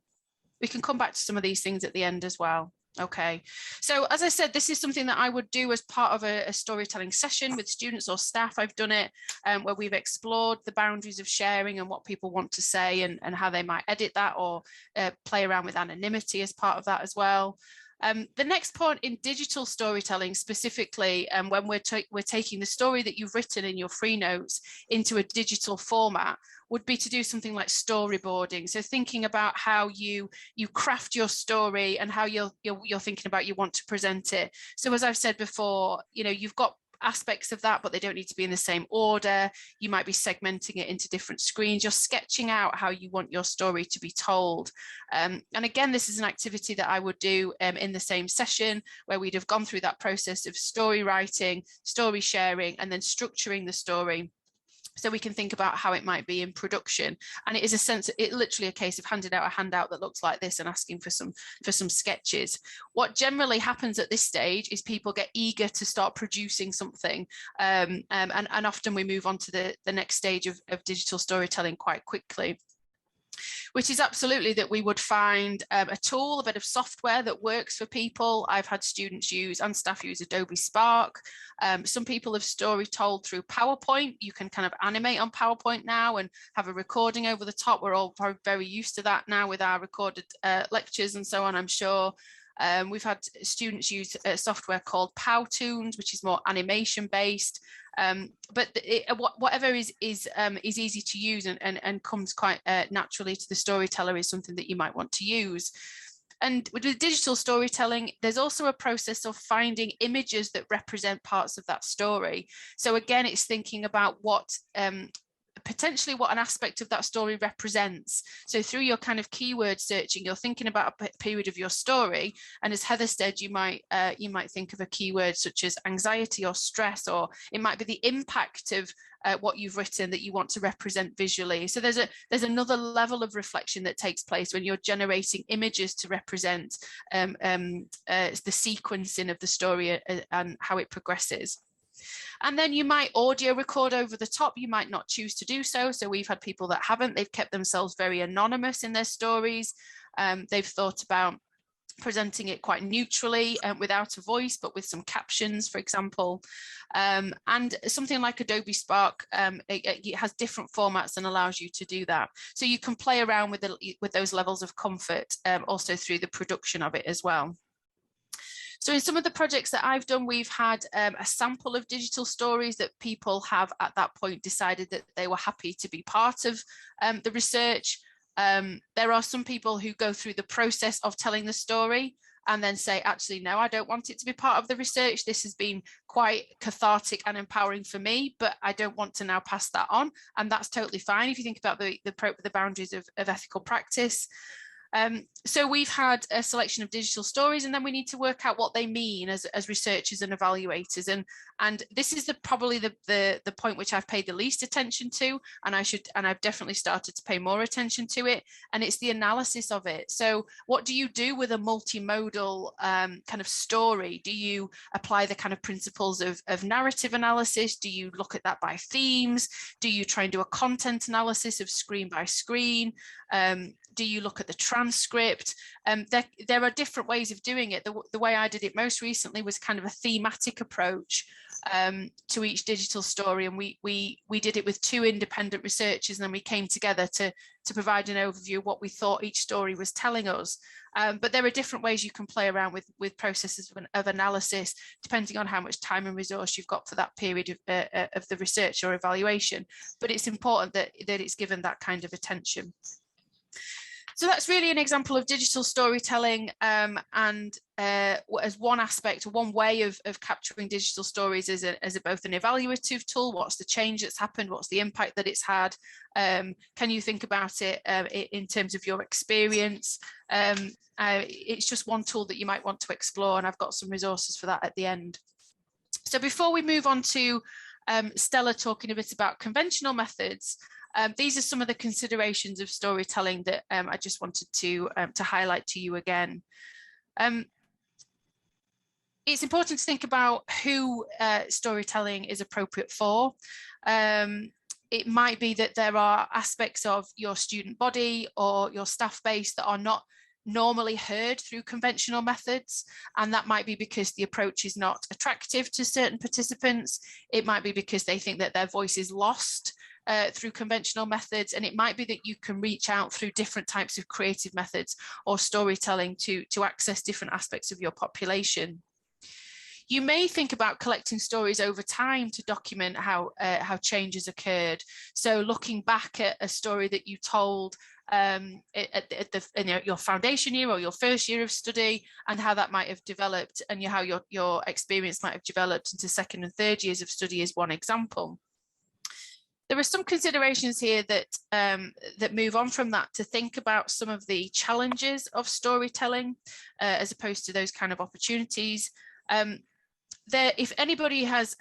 We can come back to some of these things at the end as well. Okay, so as I said, this is something that I would do as part of a storytelling session with students or staff. I've done it where we've explored the boundaries of sharing and what people want to say and how they might edit that, or play around with anonymity as part of that as well. The next point in digital storytelling specifically, when we're taking the story that you've written in your free notes into a digital format, would be to do something like storyboarding. So thinking about how you craft your story and how you're thinking about you want to present it. So as I've said before, you know, you've got aspects of that, but they don't need to be in the same order. You might be segmenting it into different screens. You're sketching out how you want your story to be told. And again, this is an activity that I would do in the same session, where we'd have gone through that process of story writing, story sharing, and then structuring the story. So we can think about how it might be in production. And it is literally a case of handing out a handout that looks like this and asking for some sketches. What generally happens at this stage is people get eager to start producing something. And often we move on to the next stage of digital storytelling quite quickly, which is absolutely that we would find a tool, a bit of software that works for people. I've had students use and staff use Adobe Spark. Some people have story told through PowerPoint. You can kind of animate on PowerPoint now and have a recording over the top. We're all very used to that now with our recorded lectures and so on, I'm sure. We've had students use software called Powtoons, which is more animation based. But whatever is easy to use and comes quite naturally to the storyteller is something that you might want to use. And with digital storytelling, there's also a process of finding images that represent parts of that story. So again, it's thinking about potentially what an aspect of that story represents. So through your kind of keyword searching, you're thinking about a period of your story. And as Heather said, you might think of a keyword such as anxiety or stress, or it might be the impact of what you've written that you want to represent visually. So there's another level of reflection that takes place when you're generating images to represent the sequencing of the story and how it progresses. And then you might audio record over the top. You might not choose to do so. So we've had people that haven't. They've kept themselves very anonymous in their stories. They've thought about presenting it quite neutrally without a voice, but with some captions, for example. And something like Adobe Spark, it has different formats and allows you to do that. So you can play around with those levels of comfort also through the production of it as well. So in some of the projects that I've done, we've had a sample of digital stories that people have at that point decided that they were happy to be part of the research. There are some people who go through the process of telling the story and then say, actually, no, I don't want it to be part of the research. This has been quite cathartic and empowering for me, but I don't want to now pass that on. And that's totally fine if you think about the boundaries of ethical practice. So we've had a selection of digital stories, and then we need to work out what they mean as researchers and evaluators. And this is probably the point which I've paid the least attention to, and I've definitely started to pay more attention to it. And it's the analysis of it. So what do you do with a multimodal kind of story? Do you apply the kind of principles of narrative analysis? Do you look at that by themes? Do you try and do a content analysis of screen by screen? Do you look at the transcript? There are different ways of doing it. The way I did it most recently was kind of a thematic approach to each digital story, and we did it with 2 independent researchers, and then we came together to provide an overview of what we thought each story was telling us. But there are different ways you can play around with processes of analysis, depending on how much time and resource you've got for that period of the research or evaluation. But it's important that it's given that kind of attention. So that's really an example of digital storytelling, and as one aspect, one way of capturing digital stories as both an evaluative tool. What's the change that's happened? What's the impact that it's had? Can you think about it in terms of your experience? It's just one tool that you might want to explore, and I've got some resources for that at the end. So before we move on to Stella talking a bit about conventional methods, these are some of the considerations of storytelling that I just wanted to highlight to you again. It's important to think about who storytelling is appropriate for. It might be that there are aspects of your student body or your staff base that are not normally heard through conventional methods, and that might be because the approach is not attractive to certain participants. It might be because they think that their voice is lost through conventional methods, and it might be that you can reach out through different types of creative methods or storytelling to access different aspects of your population. You may think about collecting stories over time to document how changes occurred. So looking back at a story that you told in your foundation year or your first year of study, and how that might have developed, and how your experience might have developed into second and third years of study is one example. There are some considerations here that that move on from that to think about some of the challenges of storytelling as opposed to those kind of opportunities. If anybody has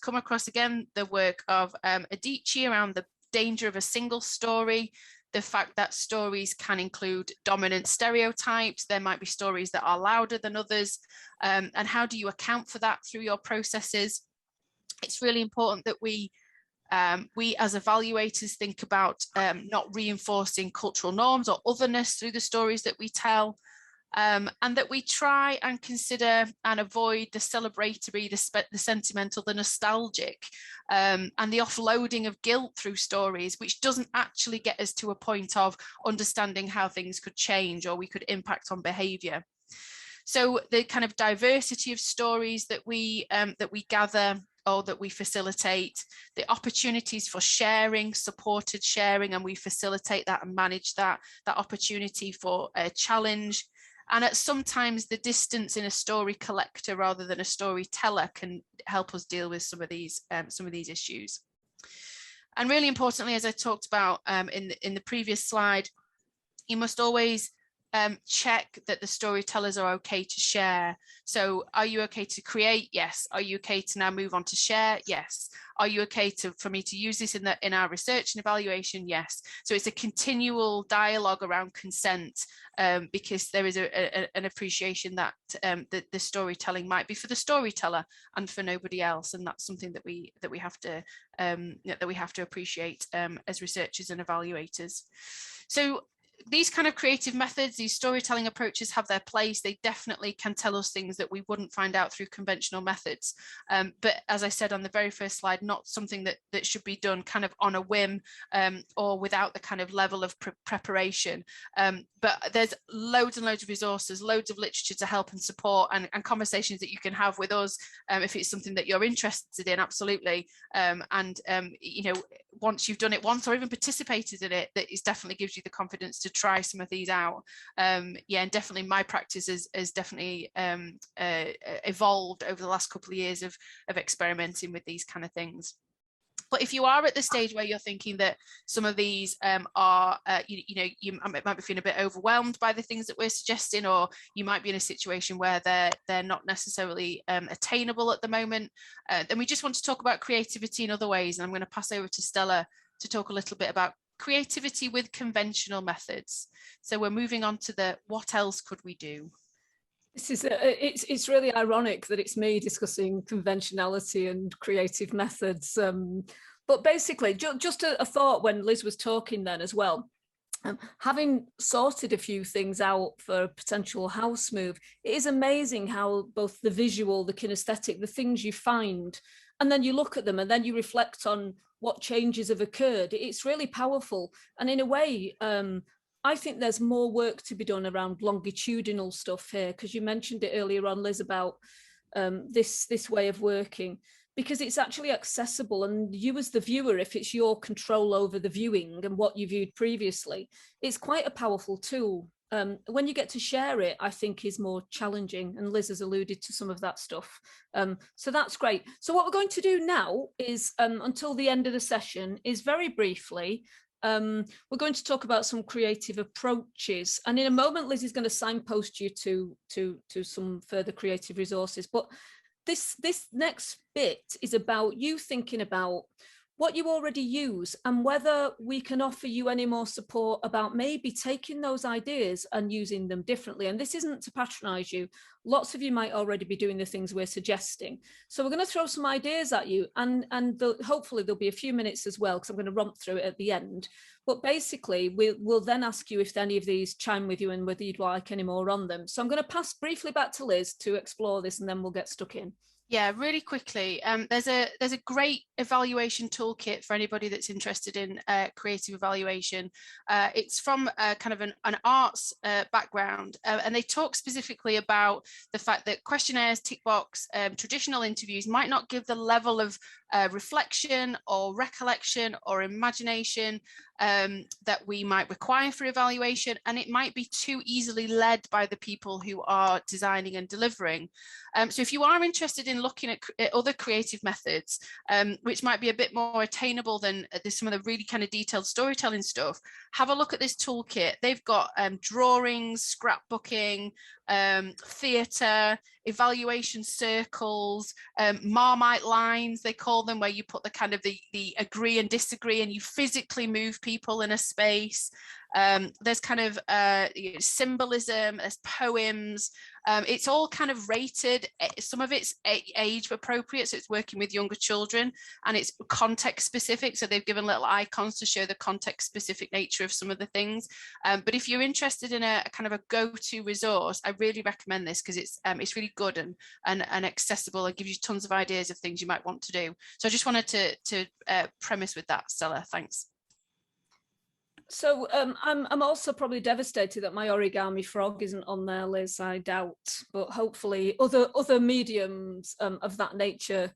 come across again the work of Adichie around the danger of a single story, the fact that stories can include dominant stereotypes, there might be stories that are louder than others, and how do you account for that through your processes? It's really important that we as evaluators think about not reinforcing cultural norms or otherness through the stories that we tell, and that we try and consider and avoid the celebratory, the sentimental, the nostalgic, and the offloading of guilt through stories, which doesn't actually get us to a point of understanding how things could change or we could impact on behaviour. So the kind of diversity of stories that we gather or that we facilitate, the opportunities for sharing, supported sharing, and we facilitate that and manage that opportunity for a challenge. And sometimes the distance in a story collector rather than a storyteller can help us deal with some of these issues. And really importantly, as I talked about in the previous slide, you must always check that the storytellers are okay to share. So are you okay to create? Yes. Are you okay to now move on to share? Yes. Are you okay for me to use this in our research and evaluation? Yes. So it's a continual dialogue around consent, because there is an appreciation that the storytelling might be for the storyteller and for nobody else, and that's something that we have to appreciate as researchers and evaluators. So these kind of creative methods, these storytelling approaches have their place. They definitely can tell us things that we wouldn't find out through conventional methods. But as I said on the very first slide, not something that should be done kind of on a whim or without the kind of level of preparation. But there's loads and loads of resources, loads of literature to help and support, and conversations that you can have with us if it's something that you're interested in, absolutely. You know, once you've done it once or even participated in it, that it definitely gives you the confidence to try some of these out. Yeah, and definitely my practice has definitely evolved over the last couple of years of experimenting with these kind of things. But if you are at the stage where you're thinking that some of these are, you might be feeling a bit overwhelmed by the things that we're suggesting, or you might be in a situation where they're not necessarily attainable at the moment, then we just want to talk about creativity in other ways. And I'm going to pass over to Stella to talk a little bit about creativity with conventional methods. So we're moving on to the what else could we do? This is it's really ironic that it's me discussing conventionality and creative methods. But basically, just a thought when Liz was talking then as well. Having sorted a few things out for a potential house move, it is amazing how both the visual, the kinesthetic, the things you find, and then you look at them and then you reflect on what changes have occurred. It's really powerful. And in a way, I think there's more work to be done around longitudinal stuff here, because you mentioned it earlier on, Liz, about this way of working, because it's actually accessible, and you as the viewer, if it's your control over the viewing and what you viewed previously, it's quite a powerful tool. When you get to share it, I think is more challenging, and Liz has alluded to some of that stuff. So that's great. So what we're going to do now is, until the end of the session, is very briefly, we're going to talk about some creative approaches, and in a moment Liz is going to signpost you to some further creative resources. But this next bit is about you thinking about what you already use and whether we can offer you any more support about maybe taking those ideas and using them differently. And this isn't to patronize you. Lots of you might already be doing the things we're suggesting. So we're going to throw some ideas at you, and hopefully there'll be a few minutes as well, because I'm going to romp through it at the end. But basically, we'll then ask you if any of these chime with you and whether you'd like any more on them. So I'm going to pass briefly back to Liz to explore this, and then we'll get stuck in. Yeah, really quickly, there's a great evaluation toolkit for anybody that's interested in creative evaluation. It's from kind of an arts background, and they talk specifically about the fact that questionnaires, tick box, traditional interviews might not give the level of reflection or recollection or imagination that we might require for evaluation, and it might be too easily led by the people who are designing and delivering. So if you are interested in looking at other creative methods, which might be a bit more attainable than some of the really kind of detailed storytelling stuff, have a look at this toolkit. They've got drawings, scrapbooking, theatre, evaluation circles, Marmite lines, they call them, where you put the kind of the agree and disagree, and you physically move people in a space. There's kind of symbolism, there's poems. It's all kind of rated. Some of it's age appropriate, so it's working with younger children, and it's context specific. So they've given little icons to show the context specific nature of some of the things. But if you're interested in a kind of a go-to resource, I really recommend this, because it's really good and accessible, and gives you tons of ideas of things you might want to do. So I just wanted to premise with that, Stella. Thanks. So I'm also probably devastated that my origami frog isn't on there, Liz, I doubt, but hopefully other mediums of that nature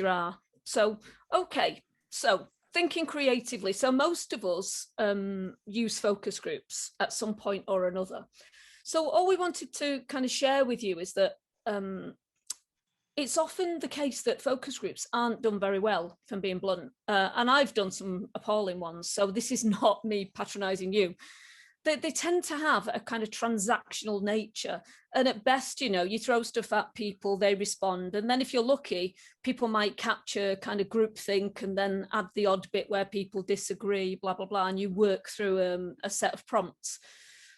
are. So, okay, so thinking creatively. So most of us use focus groups at some point or another. So all we wanted to kind of share with you is that it's often the case that focus groups aren't done very well, if I'm being blunt. And I've done some appalling ones, so this is not me patronising you. They tend to have a kind of transactional nature. And at best, you know, you throw stuff at people, they respond. And then if you're lucky, people might capture kind of groupthink and then add the odd bit where people disagree, blah, blah, blah, and you work through a set of prompts.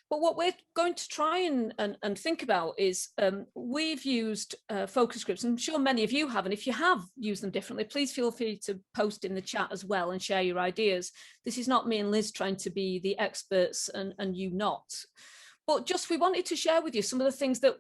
But what we're going to try and think about is we've used focus groups. I'm sure many of you have, and if you have used them differently, please feel free to post in the chat as well and share your ideas. This is not me and Liz trying to be the experts and you not. But just we wanted to share with you some of the things that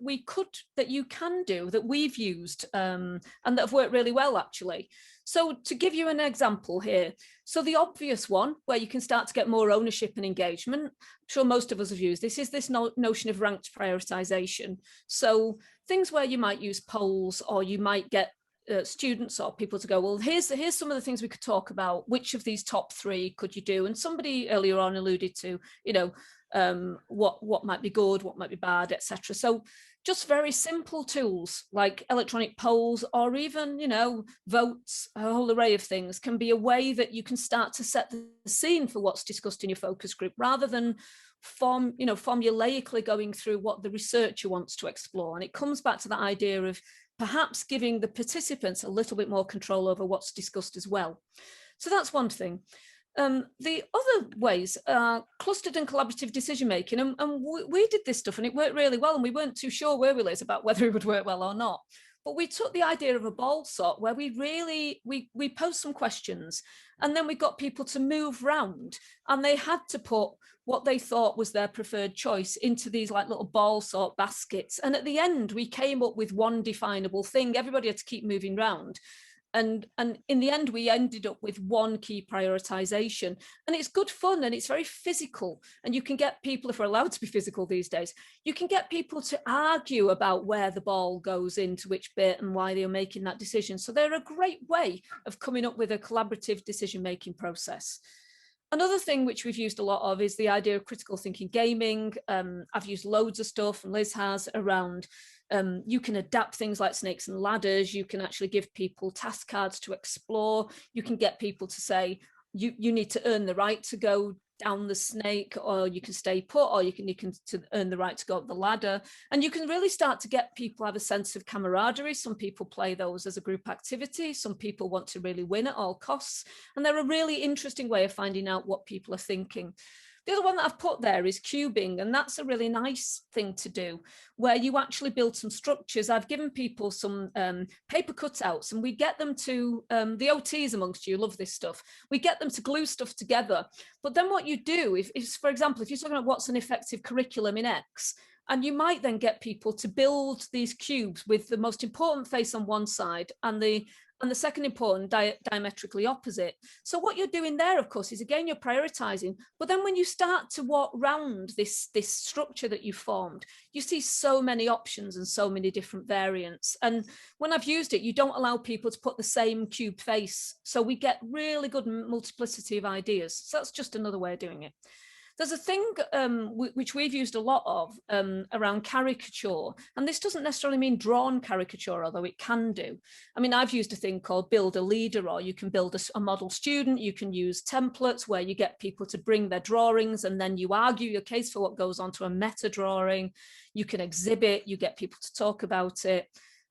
you can do, that we've used and that have worked really well, actually. So to give you an example here, so the obvious one where you can start to get more ownership and engagement, I'm sure most of us have used this, is this notion of ranked prioritization. So things where you might use polls, or you might get students or people to go, well, here's some of the things we could talk about. Which of these top 3 could you do? And somebody earlier on alluded to, you know, what might be good, what might be bad, etc. So just very simple tools like electronic polls, or even, you know, votes, a whole array of things can be a way that you can start to set the scene for what's discussed in your focus group, rather than formulaically going through what the researcher wants to explore. And it comes back to that idea of perhaps giving the participants a little bit more control over what's discussed as well. So that's one thing. The other ways are clustered and collaborative decision making, and we did this stuff and it worked really well, and we weren't too sure, were we, Liz, about whether it would work well or not. But we took the idea of a ball sort where we posed some questions, and then we got people to move round, and they had to put what they thought was their preferred choice into these like little ball sort baskets. And at the end, we came up with one definable thing. Everybody had to keep moving round. And in the end, we ended up with one key prioritization, and it's good fun and it's very physical. And you can get people, if we're allowed to be physical these days, you can get people to argue about where the ball goes into which bit and why they're making that decision. So they're a great way of coming up with a collaborative decision-making process. Another thing which we've used a lot of is the idea of critical thinking gaming. I've used loads of stuff, and Liz has, around you can adapt things like snakes and ladders. You can actually give people task cards to explore. You can get people to say, you need to earn the right to go down the snake, or you can stay put, or you can to earn the right to go up the ladder. And you can really start to get people have a sense of camaraderie. Some people play those as a group activity. Some people want to really win at all costs. And they're a really interesting way of finding out what people are thinking. The other one that I've put there is cubing, and that's a really nice thing to do, where you actually build some structures. I've given people some paper cutouts, and we get them to, the OTs amongst you love this stuff, we get them to glue stuff together. But then what you do, if for example, if you're talking about what's an effective curriculum in X, And you might then get people to build these cubes with the most important face on one side and the second important diametrically opposite. So what you're doing there, of course, is again, you're prioritizing. But then when you start to walk round this structure that you formed, you see so many options and so many different variants. And when I've used it, you don't allow people to put the same cube face. So we get really good multiplicity of ideas. So that's just another way of doing it. There's a thing which we've used a lot of around caricature, and this doesn't necessarily mean drawn caricature, although it can do. I mean, I've used a thing called build a leader, or you can build a model student. You can use templates where you get people to bring their drawings and then you argue your case for what goes onto a meta drawing. You can exhibit, you get people to talk about it.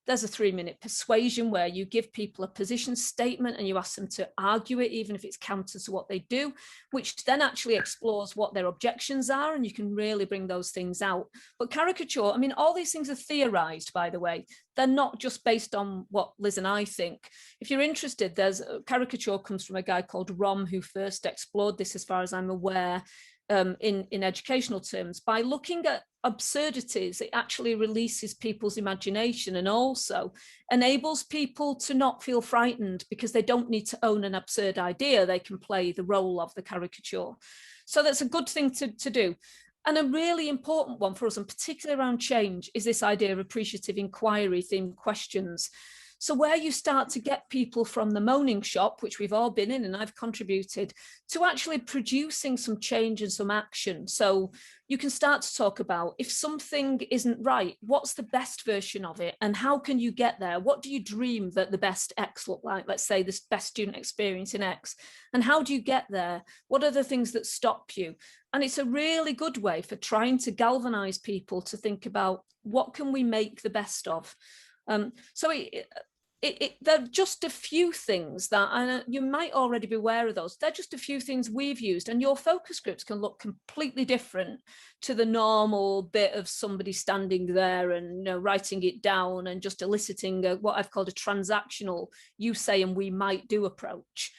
There's a 3-minute persuasion where you give people a position statement and you ask them to argue it, even if it's counter to what they do, which then actually explores what their objections are, and you can really bring those things out. But caricature, I mean, all these things are theorized, by the way. They're not just based on what Liz and I think. If you're interested, there's caricature comes from a guy called Rom, who first explored this, as far as I'm aware, in educational terms. By looking at absurdities, it actually releases people's imagination and also enables people to not feel frightened because they don't need to own an absurd idea. They can play the role of the caricature. So that's a good thing to do. And a really important one for us, and particularly around change, is this idea of appreciative inquiry themed questions. So where you start to get people from the moaning shop, which we've all been in and I've contributed, to actually producing some change and some action. So you can start to talk about, if something isn't right, what's the best version of it and how can you get there? What do you dream that the best X look like? Let's say this best student experience in X. And how do you get there? What are the things that stop you? And it's a really good way for trying to galvanize people to think about, what can we make the best of? So there are just a few things that, and you might already be aware of those, they're just a few things we've used, and your focus groups can look completely different to the normal bit of somebody standing there and writing it down and just eliciting what I've called a transactional you say and we might do approach.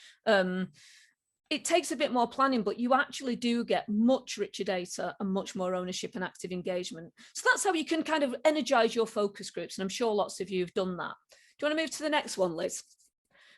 It takes a bit more planning, but you actually do get much richer data and much more ownership and active engagement. So that's how you can kind of energize your focus groups. And I'm sure lots of you have done that. Do you want to move to the next one, Liz?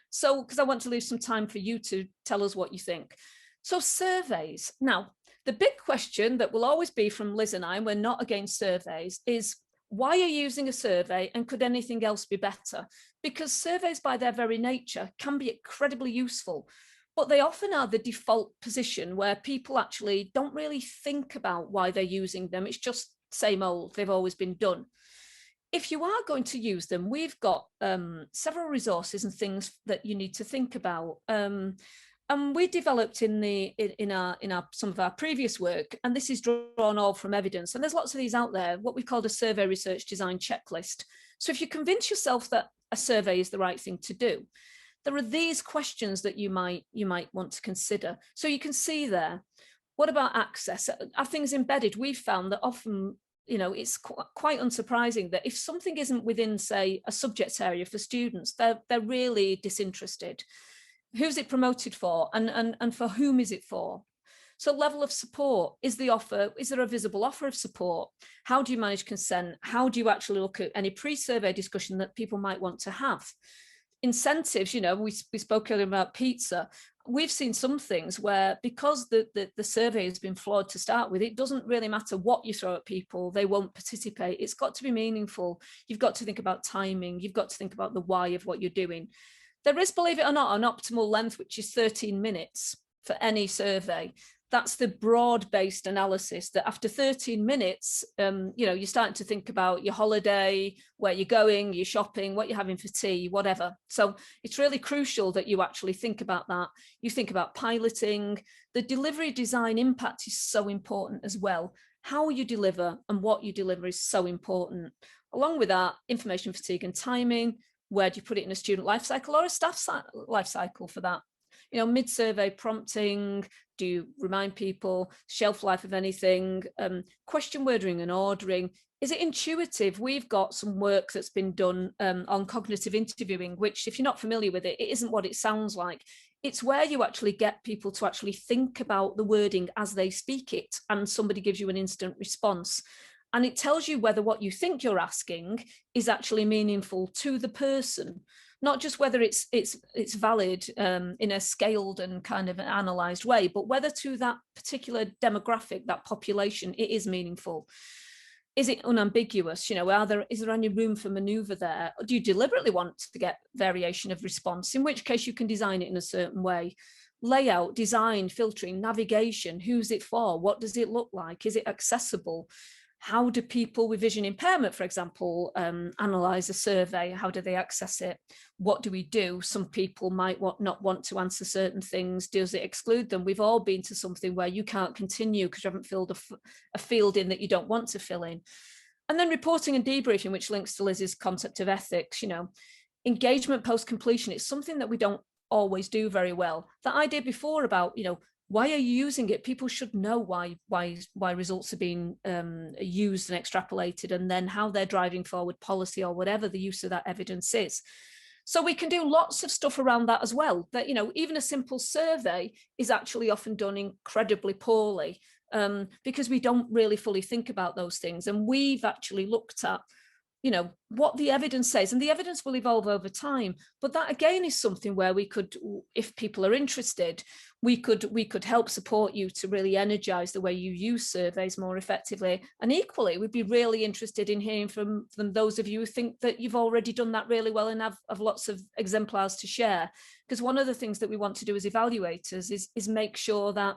So, because I want to leave some time for you to tell us what you think. So surveys. Now, the big question that will always be from Liz and I, and we're not against surveys, is why are you using a survey and could anything else be better? Because surveys by their very nature can be incredibly useful, but they often are the default position where people actually don't really think about why they're using them. It's just same old, they've always been done. If you are going to use them, we've got several resources and things that you need to think about. And we developed in some of our previous work, and this is drawn all from evidence, and there's lots of these out there, what we called a survey research design checklist. So if you convince yourself that a survey is the right thing to do, there are these questions that you might want to consider. So you can see there, what about access? Are things embedded? We've found that often, it's quite unsurprising that if something isn't within, say, a subject area for students, they're really disinterested. Who's it promoted for, and for whom is it for? So level of support, is there a visible offer of support? How do you manage consent? How do you actually look at any pre-survey discussion that people might want to have? Incentives, we spoke earlier about pizza. We've seen some things where, because the survey has been flawed to start with, it doesn't really matter what you throw at people, they won't participate. It's got to be meaningful. You've got to think about timing. You've got to think about the why of what you're doing. There is, believe it or not, an optimal length, which is 13 minutes for any survey. That's the broad-based analysis, that after 13 minutes, you're starting to think about your holiday, where you're going, your shopping, what you're having for tea, whatever. So it's really crucial that you actually think about that. You think about piloting. The delivery design impact is so important as well. How you deliver and what you deliver is so important. Along with that, information fatigue and timing. Where do you put it in a student life cycle or a staff life cycle for that? Mid-survey prompting, do you remind people, shelf life of anything, question wording and ordering. Is it intuitive? We've got some work that's been done on cognitive interviewing, which, if you're not familiar with it, it isn't what it sounds like. It's where you actually get people to actually think about the wording as they speak it, and somebody gives you an instant response. And it tells you whether what you think you're asking is actually meaningful to the person, not just whether it's valid in a scaled and kind of an analysed way, but whether to that particular demographic, that population, it is meaningful. Is it unambiguous? You know, is there any room for manoeuvre there? Or do you deliberately want to get variation of response, in which case you can design it in a certain way? Layout, design, filtering, navigation, who's it for? What does it look like? Is it accessible? How do people with vision impairment, for example, analyse a survey? How do they access it? What do we do? Some people might not want to answer certain things. Does it exclude them? We've all been to something where you can't continue because you haven't filled a field in that you don't want to fill in. And then reporting and debriefing, which links to Liz's concept of ethics, you know, engagement post-completion. It's something that we don't always do very well. That idea before about, you know, why are you using it? People should know why results are being used and extrapolated, and then how they're driving forward policy or whatever the use of that evidence is. So we can do lots of stuff around that as well. That, you know, even a simple survey is actually often done incredibly poorly because we don't really fully think about those things. And we've actually looked at, you know, what the evidence says, and the evidence will evolve over time. But that again is something where we could, if people are interested, we could help support you to really energize the way you use surveys more effectively. And equally, we'd be really interested in hearing from those of you who think that you've already done that really well and have lots of exemplars to share. Because one of the things that we want to do as evaluators is make sure that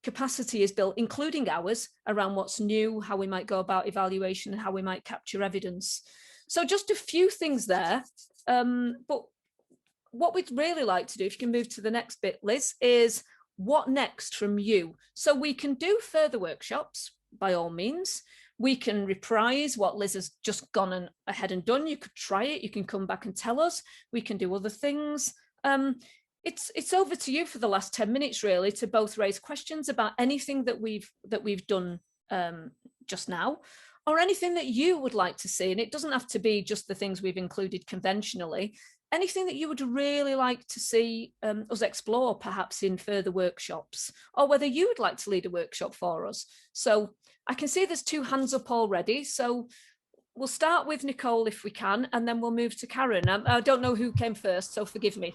capacity is built, including ours, around what's new, how we might go about evaluation, and how we might capture evidence. So just a few things there. But what we'd really like to do, if you can move to the next bit, Liz, is what next from you? So we can do further workshops, by all means. We can reprise what Liz has just gone ahead and done. You could try it. You can come back and tell us. We can do other things. It's over to you for the last 10 minutes, really, to both raise questions about anything that we've done just now, or anything that you would like to see. And it doesn't have to be just the things we've included conventionally. Anything that you would really like to see us explore, perhaps in further workshops, or whether you would like to lead a workshop for us. So I can see there's 2 hands up already. So we'll start with Nicole if we can, and then we'll move to Karen. I don't know who came first, so forgive me.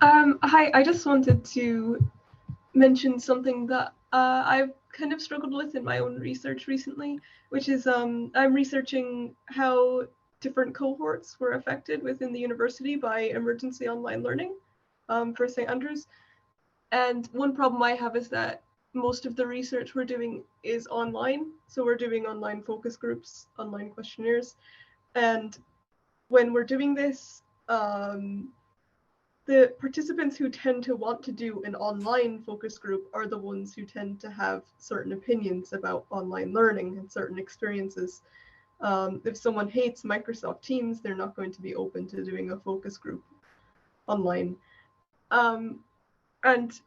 Hi, I just wanted to mention something that I've kind of struggled with in my own research recently, which is I'm researching how different cohorts were affected within the university by emergency online learning for St. Andrews. And one problem I have is that most of the research we're doing is online. So we're doing online focus groups, online questionnaires. And when we're doing this, the participants who tend to want to do an online focus group are the ones who tend to have certain opinions about online learning and certain experiences. If someone hates Microsoft Teams, they're not going to be open to doing a focus group online. And,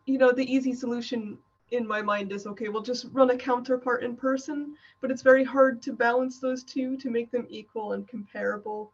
you know, the easy solution in my mind is, okay, we'll just run a counterpart in person, but it's very hard to balance those two to make them equal and comparable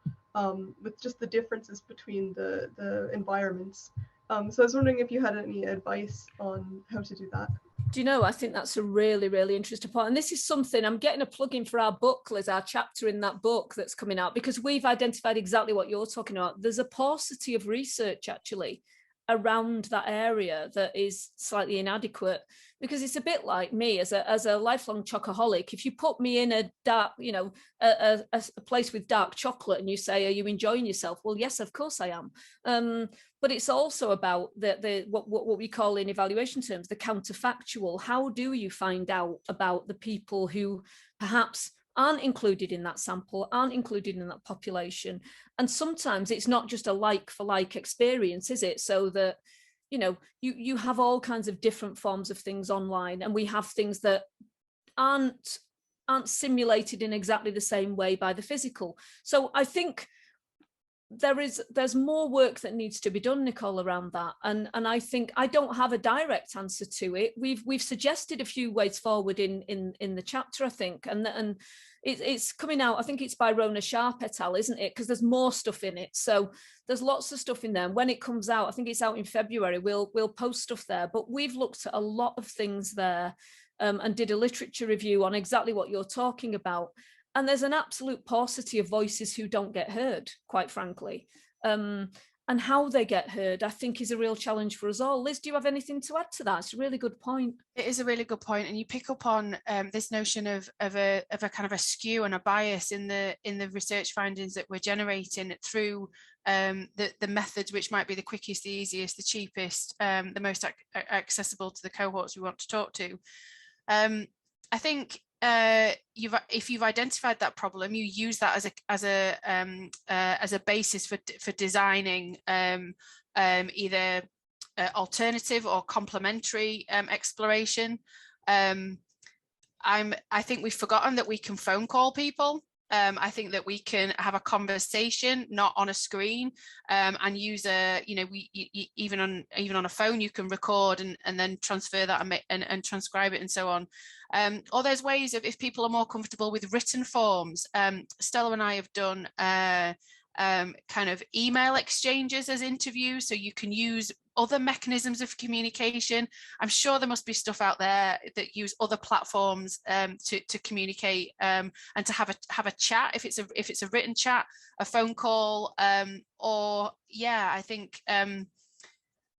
with just the differences between the environments. So I was wondering if you had any advice on how to do that. Do you know, I think that's a really, really interesting point. And this is something, I'm getting a plug in for our book, Liz, our chapter in that book that's coming out, because we've identified exactly what you're talking about. There's a paucity of research actually around that area that is slightly inadequate, because it's a bit like me as a lifelong chocoholic. If you put me in a dark, you know, a place with dark chocolate and you say, are you enjoying yourself? Well, yes, of course I am. But it's also about what we call in evaluation terms, the counterfactual. How do you find out about the people who perhaps aren't included in that sample, aren't included in that population? And sometimes it's not just a like for like experience, is it? So that, you know, you have all kinds of different forms of things online, and we have things that aren't simulated in exactly the same way by the physical. So I think there's more work that needs to be done, Nicole, around that. And I think I don't have a direct answer to it. We've suggested a few ways forward in the chapter, I think, and it's coming out. I think it's by Rona Sharp et al., isn't it? Because there's more stuff in it. So there's lots of stuff in there. And when it comes out, I think it's out in February, we'll post stuff there. But we've looked at a lot of things there. and did a literature review on exactly what you're talking about. And there's an absolute paucity of voices who don't get heard, quite frankly. And how they get heard, I think, is a real challenge for us all. Liz, do you have anything to add to that? It's a really good point. It is a really good point, and you pick up on this notion of a kind of a skew and a bias in the research findings that we're generating through the methods which might be the quickest, the easiest, the cheapest, the most accessible to the cohorts we want to talk to. I think if you've identified that problem, you use that as a basis for designing either alternative or complementary exploration. I think we've forgotten that we can phone call people. I think that we can have a conversation, not on a screen, and use even on a phone, you can record and then transfer that and transcribe it and so on. Or there's ways of, if people are more comfortable with written forms. Stella and I have done kind of email exchanges as interviews, so you can use other mechanisms of communication. I'm sure there must be stuff out there that use other platforms to communicate and to have a chat, if it's a written chat, a phone call, or yeah, I think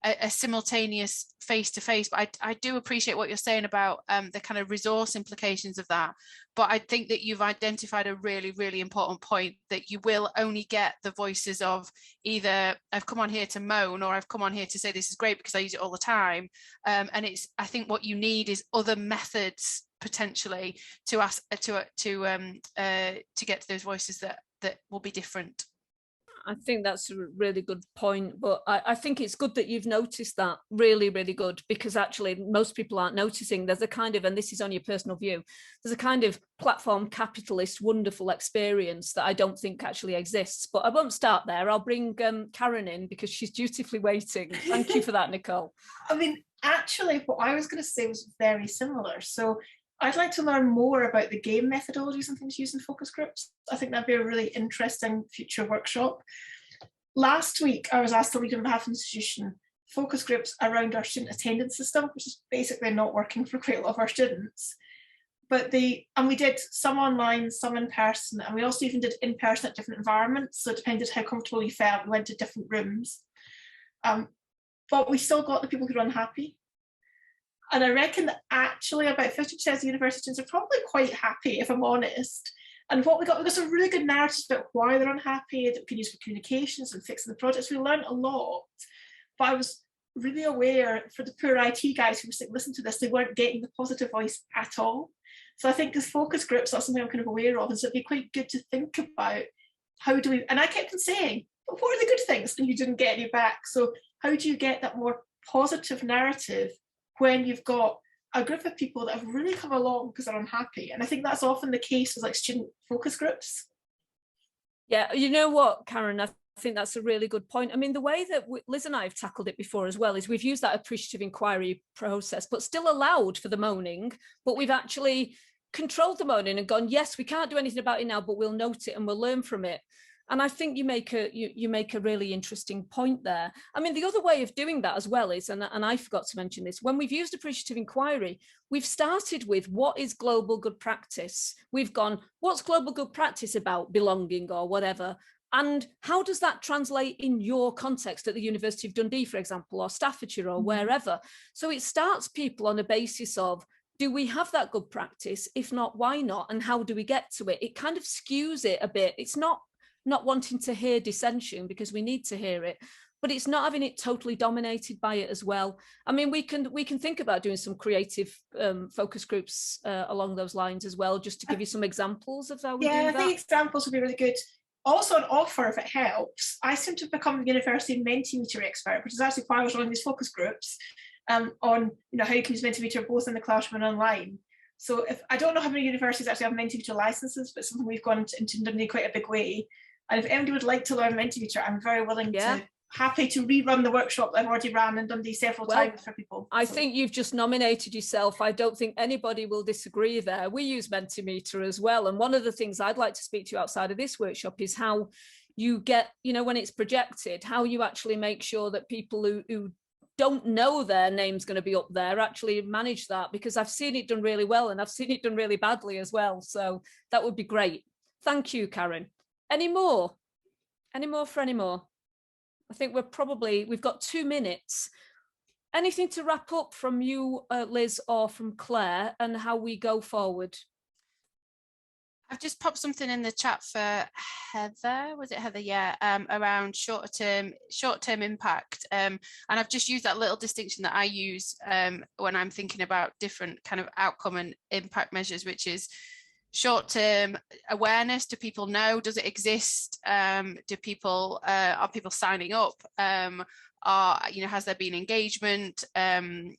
a simultaneous face-to-face. But I do appreciate what you're saying about the kind of resource implications of that. But I think that you've identified a really, really important point, that you will only get the voices of either I've come on here to moan, or I've come on here to say this is great because I use it all the time. And I think what you need is other methods potentially to get to those voices that will be different. I think that's a really good point, but I think it's good that you've noticed that. Really, really good, because actually most people aren't noticing. There's a kind of, and this is on your personal view, there's a kind of platform capitalist wonderful experience that I don't think actually exists. But I won't start there. I'll bring Karen in because she's dutifully waiting. Thank you for that, Nicole. I mean, actually, what I was going to say was very similar. So I'd like to learn more about the game methodologies and things used in focus groups. I think that'd be a really interesting future workshop. Last week, I was asked to lead on behalf of the institution focus groups around our student attendance system, which is basically not working for quite a lot of our students. And we did some online, some in person, and we also even did in person at different environments. So it depended how comfortable you felt. We went to different rooms. But we still got the people who were unhappy. And I reckon that actually about 50% of the university students are probably quite happy, if I'm honest. And what we got some really good narratives about why they're unhappy, that we can use for communications and fixing the projects. We learned a lot. But I was really aware, for the poor IT guys who were saying, listen to this, they weren't getting the positive voice at all. So I think as focus groups, that's something I'm kind of aware of, is it'd be quite good to think about how do we, and I kept on saying, but what are the good things? And you didn't get any back. So how do you get that more positive narrative when you've got a group of people that have really come along because they're unhappy? And I think that's often the case with like student focus groups. Yeah, you know what, Karen, I think that's a really good point. I mean, the way that Liz and I have tackled it before as well is we've used that appreciative inquiry process, but still allowed for the moaning, but we've actually controlled the moaning and gone, yes, we can't do anything about it now, but we'll note it and we'll learn from it. And I think you make a really interesting point there. I mean, the other way of doing that as well is, and I forgot to mention this, when we've used appreciative inquiry, we've started with what is global good practice? We've gone, what's global good practice about? Belonging or whatever. And how does that translate in your context at the University of Dundee, for example, or Staffordshire or wherever? So it starts people on a basis of, do we have that good practice? If not, why not? And how do we get to it? It kind of skews it a bit. It's not wanting to hear dissension, because we need to hear it, but it's not having it totally dominated by it as well. I mean, we can think about doing some creative focus groups along those lines as well, just to give you some examples of how we do that. Yeah, I think examples would be really good. Also an offer, if it helps, I seem to have become a university Mentimeter expert, which is actually why I was running these focus groups on how you can use Mentimeter both in the classroom and online. So if I don't know how many universities actually have Mentimeter licenses, but something we've gone into Dundee quite a big way. And if anybody would like to learn Mentimeter, I'm very willing happy to rerun the workshop that I've already ran in Dundee several times for people. I think you've just nominated yourself. I don't think anybody will disagree there. We use Mentimeter as well. And one of the things I'd like to speak to you outside of this workshop is how you get, when it's projected, how you actually make sure that people who don't know their name's going to be up there actually manage that, because I've seen it done really well and I've seen it done really badly as well. So that would be great. Thank you, Karen. Any more? Any more for any more? I think we've got 2 minutes. Anything to wrap up from you, Liz, or from Claire, and how we go forward? I've just popped something in the chat for Heather. Was it Heather? Yeah, around short-term impact. And I've just used that little distinction that I use when I'm thinking about different kind of outcome and impact measures, which is short-term awareness. Do people know? Does it exist? Are people signing up? Has there been engagement? And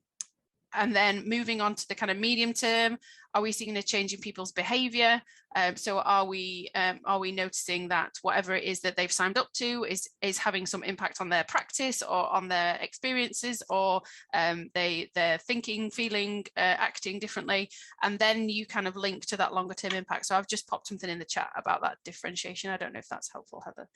then moving on to the kind of medium term, are we seeing a change in people's behaviour? So are we noticing that whatever it is that they've signed up to is having some impact on their practice or on their experiences, or they're thinking, feeling, acting differently? And then you kind of link to that longer term impact. So I've just popped something in the chat about that differentiation. I don't know if that's helpful, Heather.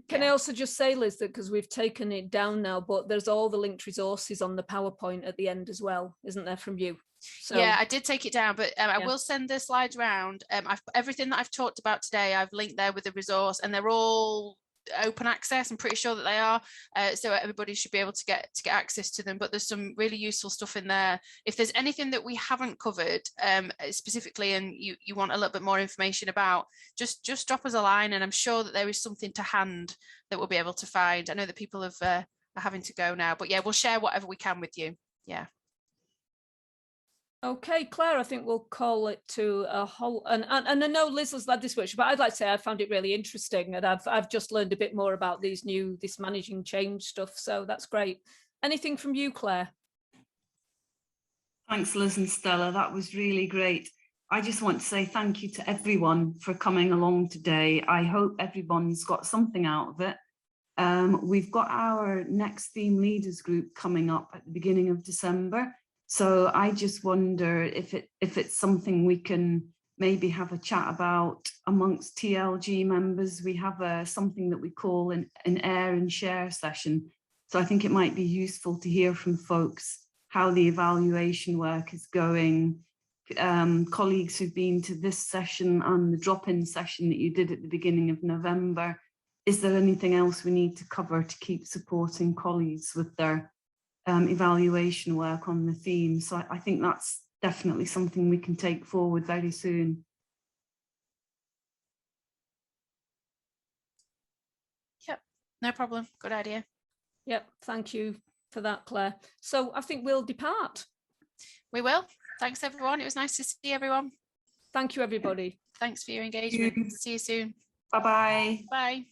Can I also just say, Liz, that because we've taken it down now, but there's all the linked resources on the PowerPoint at the end as well, isn't there, from you? So, yeah, I did take it down, but I will send the slides round. Everything that I've talked about today, I've linked there with the resource, and they're all open access. I'm pretty sure that they are, so everybody should be able to get access to them. But there's some really useful stuff in there. If there's anything that we haven't covered specifically, and you want a little bit more information about, just drop us a line, and I'm sure that there is something to hand that we'll be able to find. I know that people are having to go now, but yeah, we'll share whatever we can with you. Yeah. Okay, Claire, I think we'll call it to a whole, and I know Liz has led this workshop, but I'd like to say I found it really interesting, and I've just learned a bit more about this managing change stuff, so that's great. Anything from you, Claire? Thanks, Liz and Stella, that was really great. I just want to say thank you to everyone for coming along today. I hope everyone's got something out of it. We've got our next theme leaders group coming up at the beginning of December. So I just wonder if it's something we can maybe have a chat about amongst TLG members. We have something that we call an air and share session. So I think it might be useful to hear from folks how the evaluation work is going. Colleagues who've been to this session and the drop-in session that you did at the beginning of November, is there anything else we need to cover to keep supporting colleagues with their evaluation work on the theme? So I think that's definitely something we can take forward very soon. Yep, no problem. Good idea. Yep, thank you for that, Claire. So I think we'll depart. We will. Thanks, everyone. It was nice to see everyone. Thank you, everybody. Thanks for your engagement. See you soon. Bye-bye. Bye.